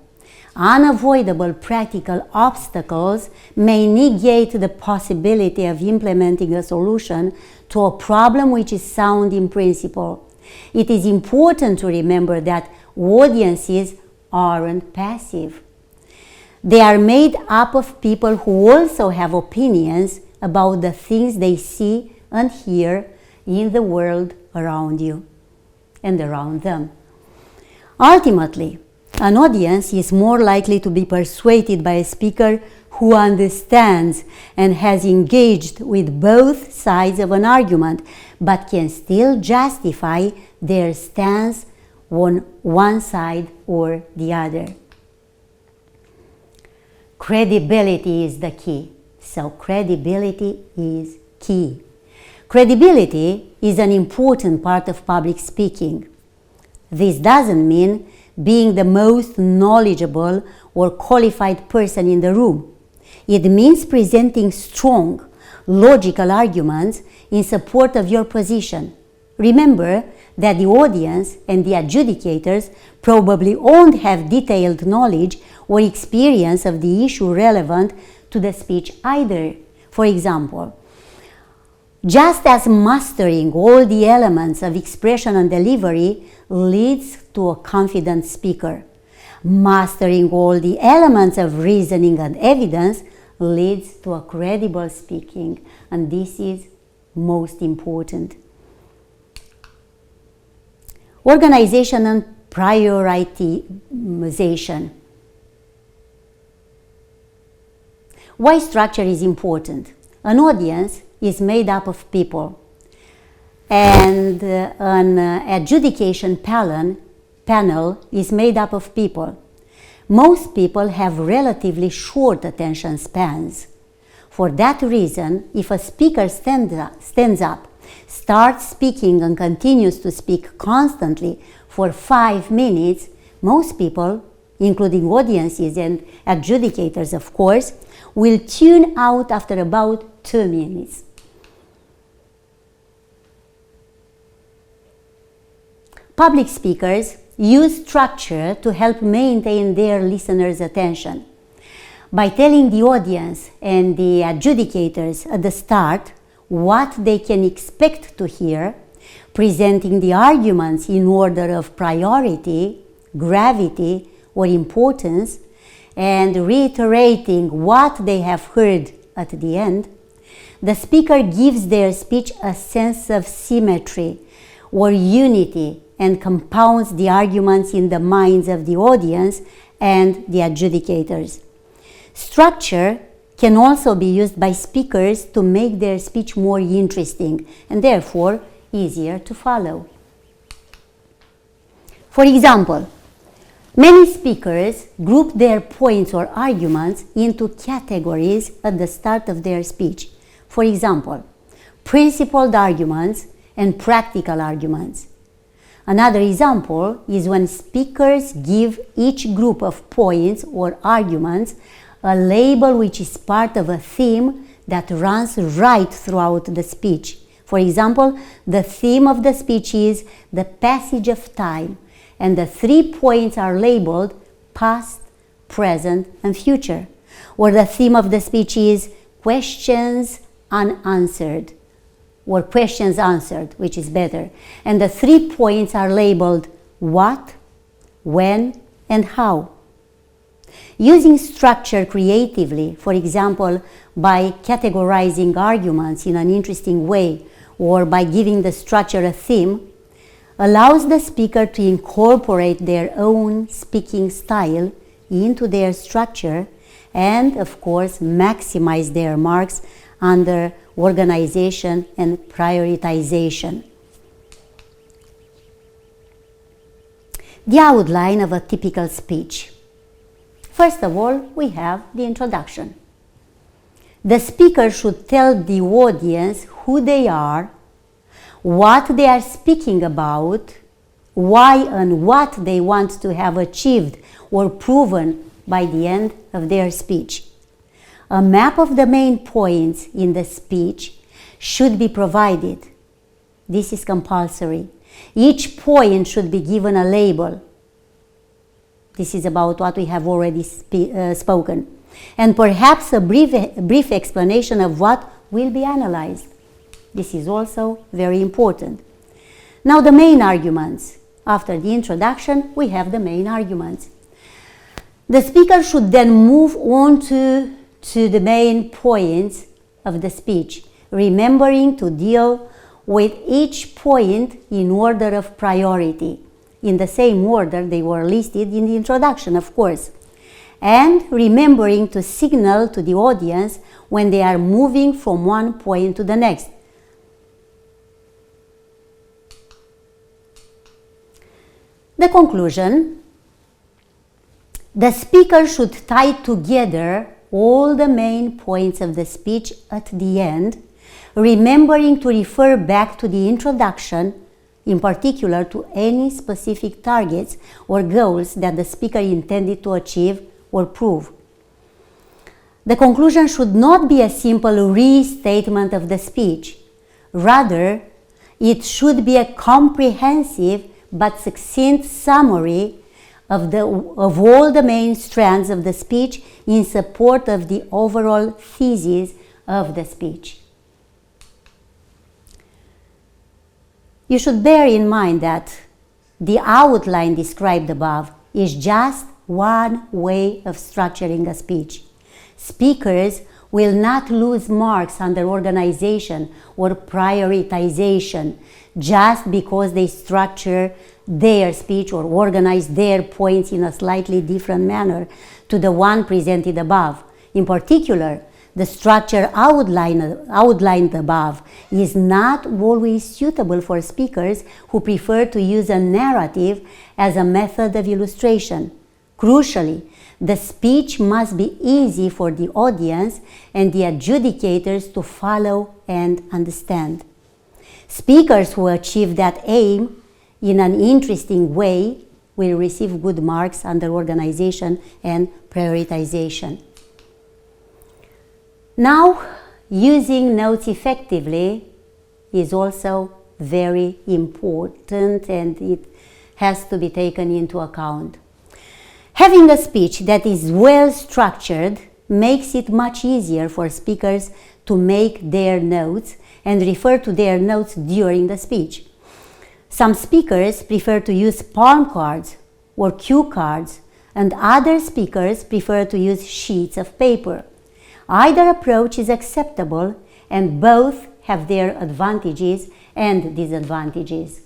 unavoidable practical obstacles may negate the possibility of implementing a solution to a problem which is sound in principle. It is important to remember that audiences aren't passive. They are made up of people who also have opinions about the things they see and hear in the world around you and around them. Ultimately, an audience is more likely to be persuaded by a speaker who understands and has engaged with both sides of an argument, but can still justify their stance on one side or the other. Credibility is the key. So credibility is key. Credibility is an important part of public speaking. This doesn't mean being the most knowledgeable or qualified person in the room. It means presenting strong, logical arguments in support of your position. Remember that the audience and the adjudicators probably won't have detailed knowledge or experience of the issue relevant to the speech either. For example, just as mastering all the elements of expression and delivery leads to a confident speaker, mastering all the elements of reasoning and evidence leads to a credible speaking, and this is most important. Organization and prioritization. Why structure is important? An audience is made up of people, and an adjudication panel is made up of people. Most people have relatively short attention spans. For that reason, if a speaker stands up, starts speaking and continues to speak constantly for 5 minutes, most people, including audiences and adjudicators of course, will tune out after about 2 minutes. Public speakers use structure to help maintain their listeners' attention. By telling the audience and the adjudicators at the start what they can expect to hear, presenting the arguments in order of priority, gravity, or importance, and reiterating what they have heard at the end, the speaker gives their speech a sense of symmetry or unity and compounds the arguments in the minds of the audience and the adjudicators. Structure can also be used by speakers to make their speech more interesting and therefore easier to follow. For example, many speakers group their points or arguments into categories at the start of their speech. For example, principled arguments and practical arguments. Another example is when speakers give each group of points or arguments a label which is part of a theme that runs right throughout the speech. For example, the theme of the speech is the passage of time, and the 3 points are labeled past, present, and future. Or the theme of the speech is questions unanswered, or questions answered, which is better. And the 3 points are labeled what, when, and how. Using structure creatively, for example, by categorizing arguments in an interesting way, or by giving the structure a theme, allows the speaker to incorporate their own speaking style into their structure and, of course, maximize their marks under organization and prioritization. The outline of a typical speech. First of all, we have the introduction. The speaker should tell the audience who they are, what they are speaking about, why and what they want to have achieved or proven by the end of their speech. A map of the main points in the speech should be provided. This is compulsory. Each point should be given a label. This is about what we have already spoken. And perhaps a brief explanation of what will be analyzed. This is also very important. Now the main arguments. After the introduction, we have the main arguments. The speaker should then move on to the main points of the speech, remembering to deal with each point in order of priority, in the same order they were listed in the introduction, of course, and remembering to signal to the audience when they are moving from one point to the next. The conclusion. The speaker should tie together all the main points of the speech at the end, remembering to refer back to the introduction, in particular to any specific targets or goals that the speaker intended to achieve or prove. The conclusion should not be a simple restatement of the speech. Rather, It should be a comprehensive but succinct summary of all the main strands of the speech in support of the overall thesis of the speech. You should bear in mind that the outline described above is just one way of structuring a speech. Speakers will not lose marks under organization or prioritization just because they structure their speech or organize their points in a slightly different manner to the one presented above. In particular, the structure outlined above is not always suitable for speakers who prefer to use a narrative as a method of illustration. Crucially, the speech must be easy for the audience and the adjudicators to follow and understand. Speakers who achieve that aim in an interesting way will receive good marks under organization and prioritization. Now, using notes effectively is also very important, and it has to be taken into account. Having a speech that is well structured makes it much easier for speakers to make their notes and refer to their notes during the speech. Some speakers prefer to use palm cards or cue cards, and other speakers prefer to use sheets of paper. Either approach is acceptable, and both have their advantages and disadvantages.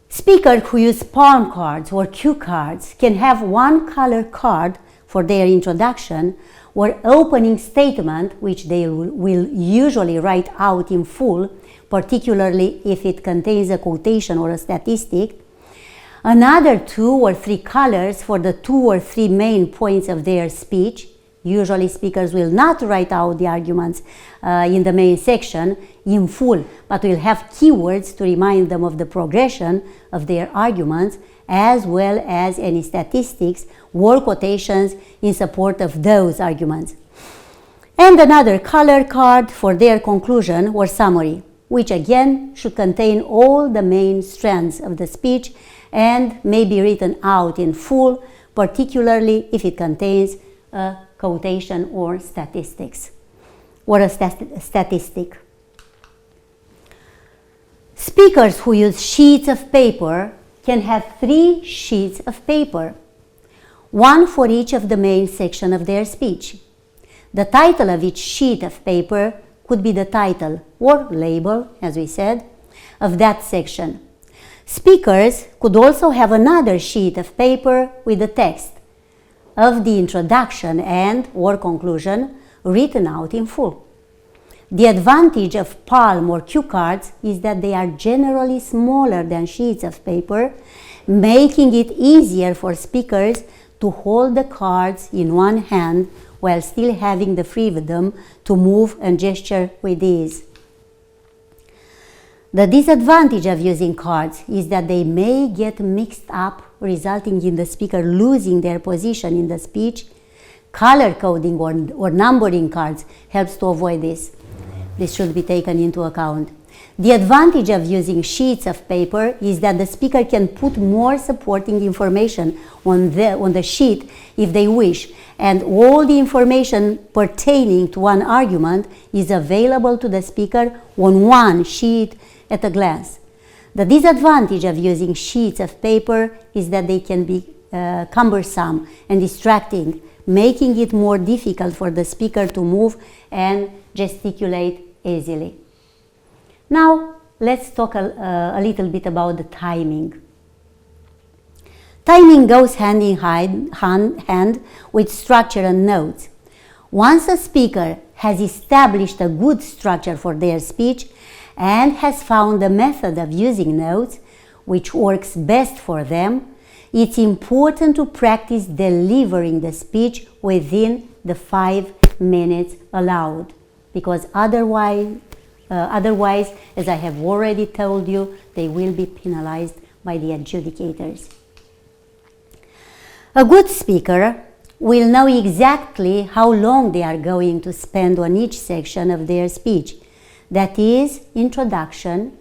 Speakers who use palm cards or cue cards can have one color card for their introduction or opening statement, which they will usually write out in full, particularly if it contains a quotation or a statistic. Another 2 or 3 colors for the 2 or 3 main points of their speech. Usually speakers will not write out the arguments in the main section in full, but will have keywords to remind them of the progression of their arguments, as well as any statistics or quotations in support of those arguments. And another color card for their conclusion or summary, which again should contain all the main strands of the speech and may be written out in full, particularly if it contains a quotation or statistics or a statistic. Speakers who use sheets of paper can have 3 sheets of paper, one for each of the main section of their speech. The title of each sheet of paper could be the title or label, as we said, of that section. Speakers could also have another sheet of paper with the text of the introduction and or conclusion written out in full. The advantage of palm or cue cards is that they are generally smaller than sheets of paper, making it easier for speakers to hold the cards in one hand while still having the freedom to move and gesture with ease. The disadvantage of using cards is that they may get mixed up, resulting in the speaker losing their position in the speech. Color coding or numbering cards helps to avoid this. This should be taken into account. The advantage of using sheets of paper is that the speaker can put more supporting information on the sheet if they wish, and all the information pertaining to one argument is available to the speaker on one sheet at a glance. The disadvantage of using sheets of paper is that they can be cumbersome and distracting, making it more difficult for the speaker to move and gesticulate easily. Now, let's talk a little bit about the timing. Timing goes hand in hand with structure and notes. Once a speaker has established a good structure for their speech and has found a method of using notes which works best for them, it's important to practice delivering the speech within the 5 minutes allowed, because otherwise, as I have already told you, they will be penalized by the adjudicators. A good speaker will know exactly how long they are going to spend on each section of their speech. that is, introduction,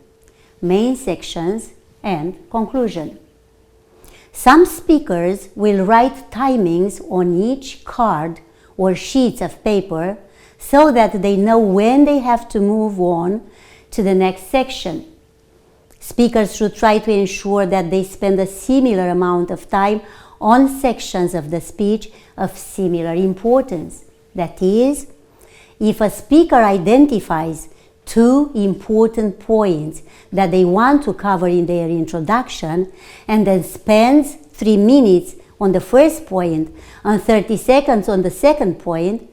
main sections, and conclusion. Some speakers will write timings on each card or sheets of paper so that they know when they have to move on to the next section. Speakers should try to ensure that they spend a similar amount of time on sections of the speech of similar importance. That is, if a speaker identifies 2 important points that they want to cover in their introduction and then spends 3 minutes on the first point and 30 seconds on the second point,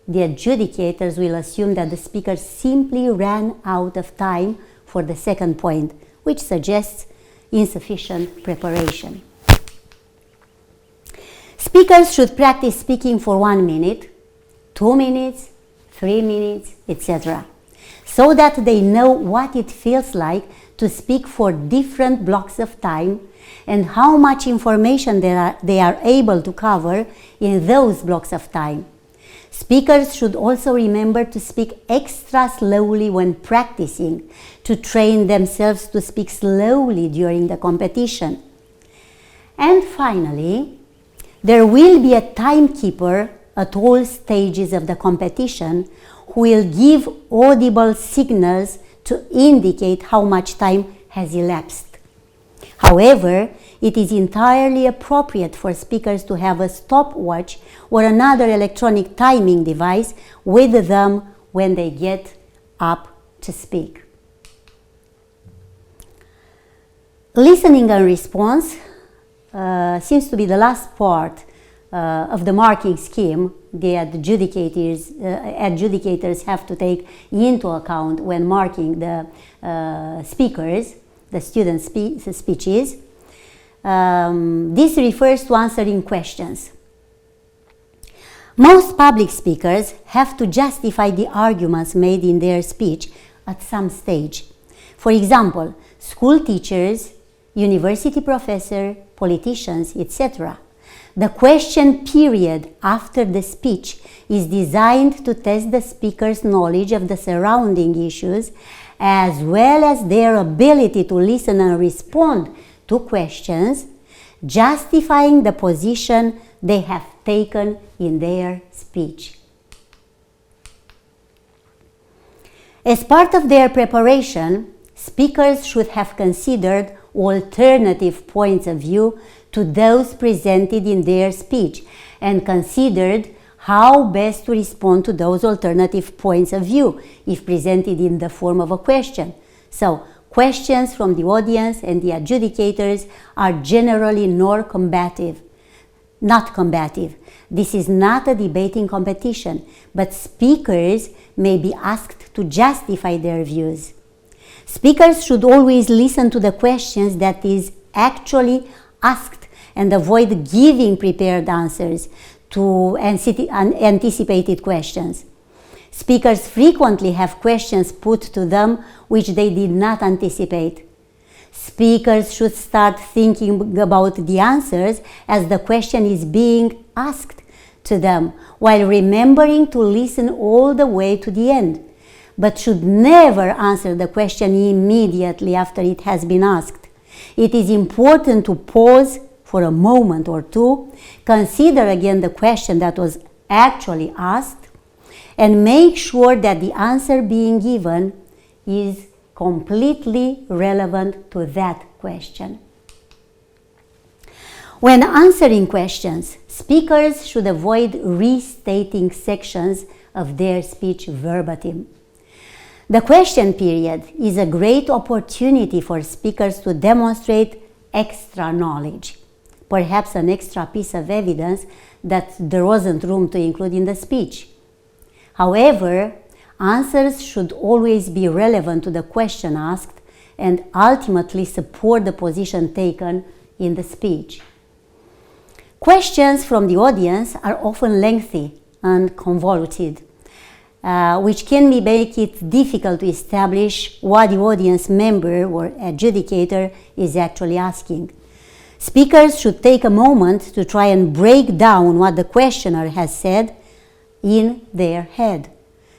the adjudicators will assume that the speaker simply ran out of time for the second point, which suggests insufficient preparation. Speakers should practice speaking for 1 minute, 2 minutes, 3 minutes, etc., so that they know what it feels like to speak for different blocks of time and how much information they are able to cover in those blocks of time. Speakers should also remember to speak extra slowly when practicing, to train themselves to speak slowly during the competition. And finally, there will be a timekeeper at all stages of the competition who will give audible signals to indicate how much time has elapsed. However, it is entirely appropriate for speakers to have a stopwatch or another electronic timing device with them when they get up to speak. Listening and response seems to be the last part of the marking scheme the adjudicators have to take into account when marking the speakers, the students' speeches. This refers to answering questions. Most public speakers have to justify the arguments made in their speech at some stage. For example, school teachers, university professors, politicians, etc. The question period after the speech is designed to test the speaker's knowledge of the surrounding issues as well as their ability to listen and respond to questions, justifying the position they have taken in their speech. As part of their preparation, speakers should have considered alternative points of view to those presented in their speech and considered how best to respond to those alternative points of view if presented in the form of a question. So, questions from the audience and the adjudicators are generally not combative. This is not a debating competition, but speakers may be asked to justify their views. Speakers should always listen to the questions that is actually asked and avoid giving prepared answers to anticipated questions. Speakers frequently have questions put to them which they did not anticipate. Speakers should start thinking about the answers as the question is being asked to them, while remembering to listen all the way to the end, but should never answer the question immediately after it has been asked. It is important to pause for a moment or two, consider again the question that was actually asked, and make sure that the answer being given is completely relevant to that question. When answering questions, speakers should avoid restating sections of their speech verbatim. The question period is a great opportunity for speakers to demonstrate extra knowledge, perhaps an extra piece of evidence that there wasn't room to include in the speech. However, answers should always be relevant to the question asked and ultimately support the position taken in the speech. Questions from the audience are often lengthy and convoluted, which can make it difficult to establish what the audience member or adjudicator is actually asking. Speakers should take a moment to try and break down what the questioner has said in their head.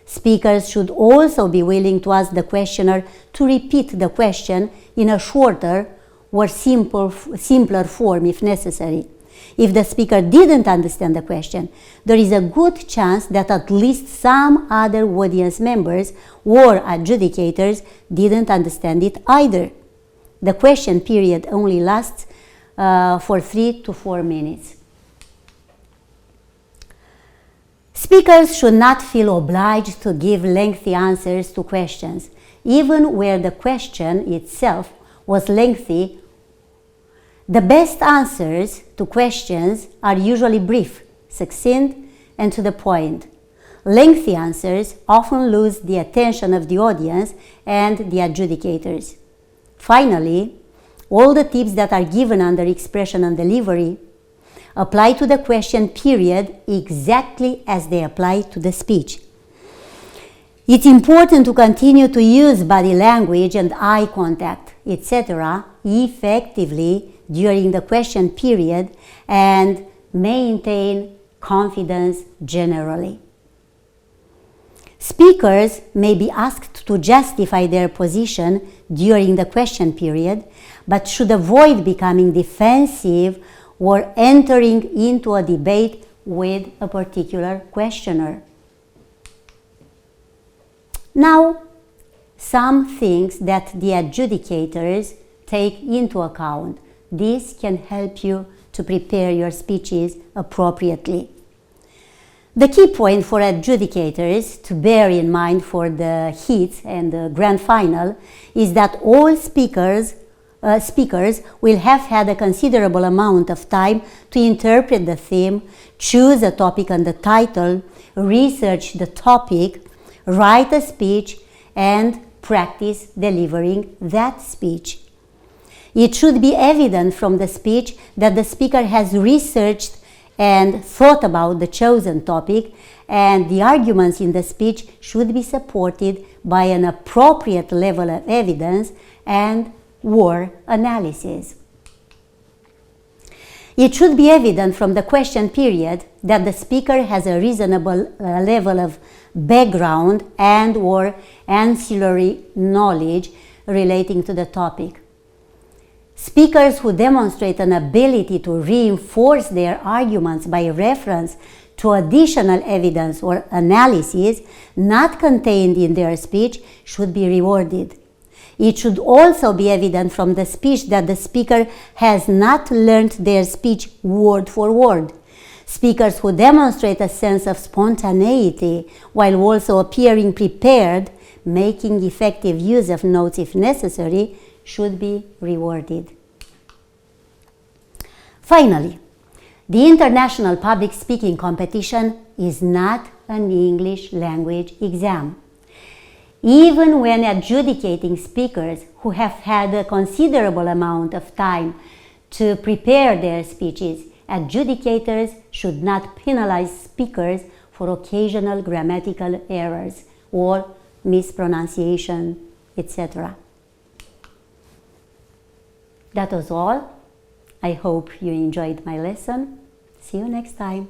Speakers should also be willing to ask the questioner to repeat the question in a shorter or simpler form if necessary. If the speaker didn't understand the question, there is a good chance that at least some other audience members or adjudicators didn't understand it either. The question period only lasts for 3 to 4 minutes. Speakers should not feel obliged to give lengthy answers to questions, even where the question itself was lengthy. The best answers to questions are usually brief, succinct, and to the point. Lengthy answers often lose the attention of the audience and the adjudicators. Finally, all the tips that are given under expression and delivery apply to the question period exactly as they apply to the speech. It's important to continue to use body language and eye contact, etc., effectively during the question period and maintain confidence generally. Speakers may be asked to justify their position during the question period, but should avoid becoming defensive or entering into a debate with a particular questioner. Now, some things that the adjudicators take into account. This can help you to prepare your speeches appropriately. The key point for adjudicators to bear in mind for the heats and the grand final is that all speakers will have had a considerable amount of time to interpret the theme, choose a topic and the title, research the topic, write a speech, and practice delivering that speech. It should be evident from the speech that the speaker has researched and thought about the chosen topic, and the arguments in the speech should be supported by an appropriate level of evidence and or analysis. It should be evident from the question period that the speaker has a reasonable level of background and or ancillary knowledge relating to the topic. Speakers who demonstrate an ability to reinforce their arguments by reference to additional evidence or analysis not contained in their speech should be rewarded. It should also be evident from the speech that the speaker has not learned their speech word for word. Speakers who demonstrate a sense of spontaneity while also appearing prepared, making effective use of notes if necessary, should be rewarded. Finally, the International Public Speaking Competition is not an English language exam. Even when adjudicating speakers who have had a considerable amount of time to prepare their speeches, adjudicators should not penalize speakers for occasional grammatical errors or mispronunciation, etc. That was all. I hope you enjoyed my lesson. See you next time.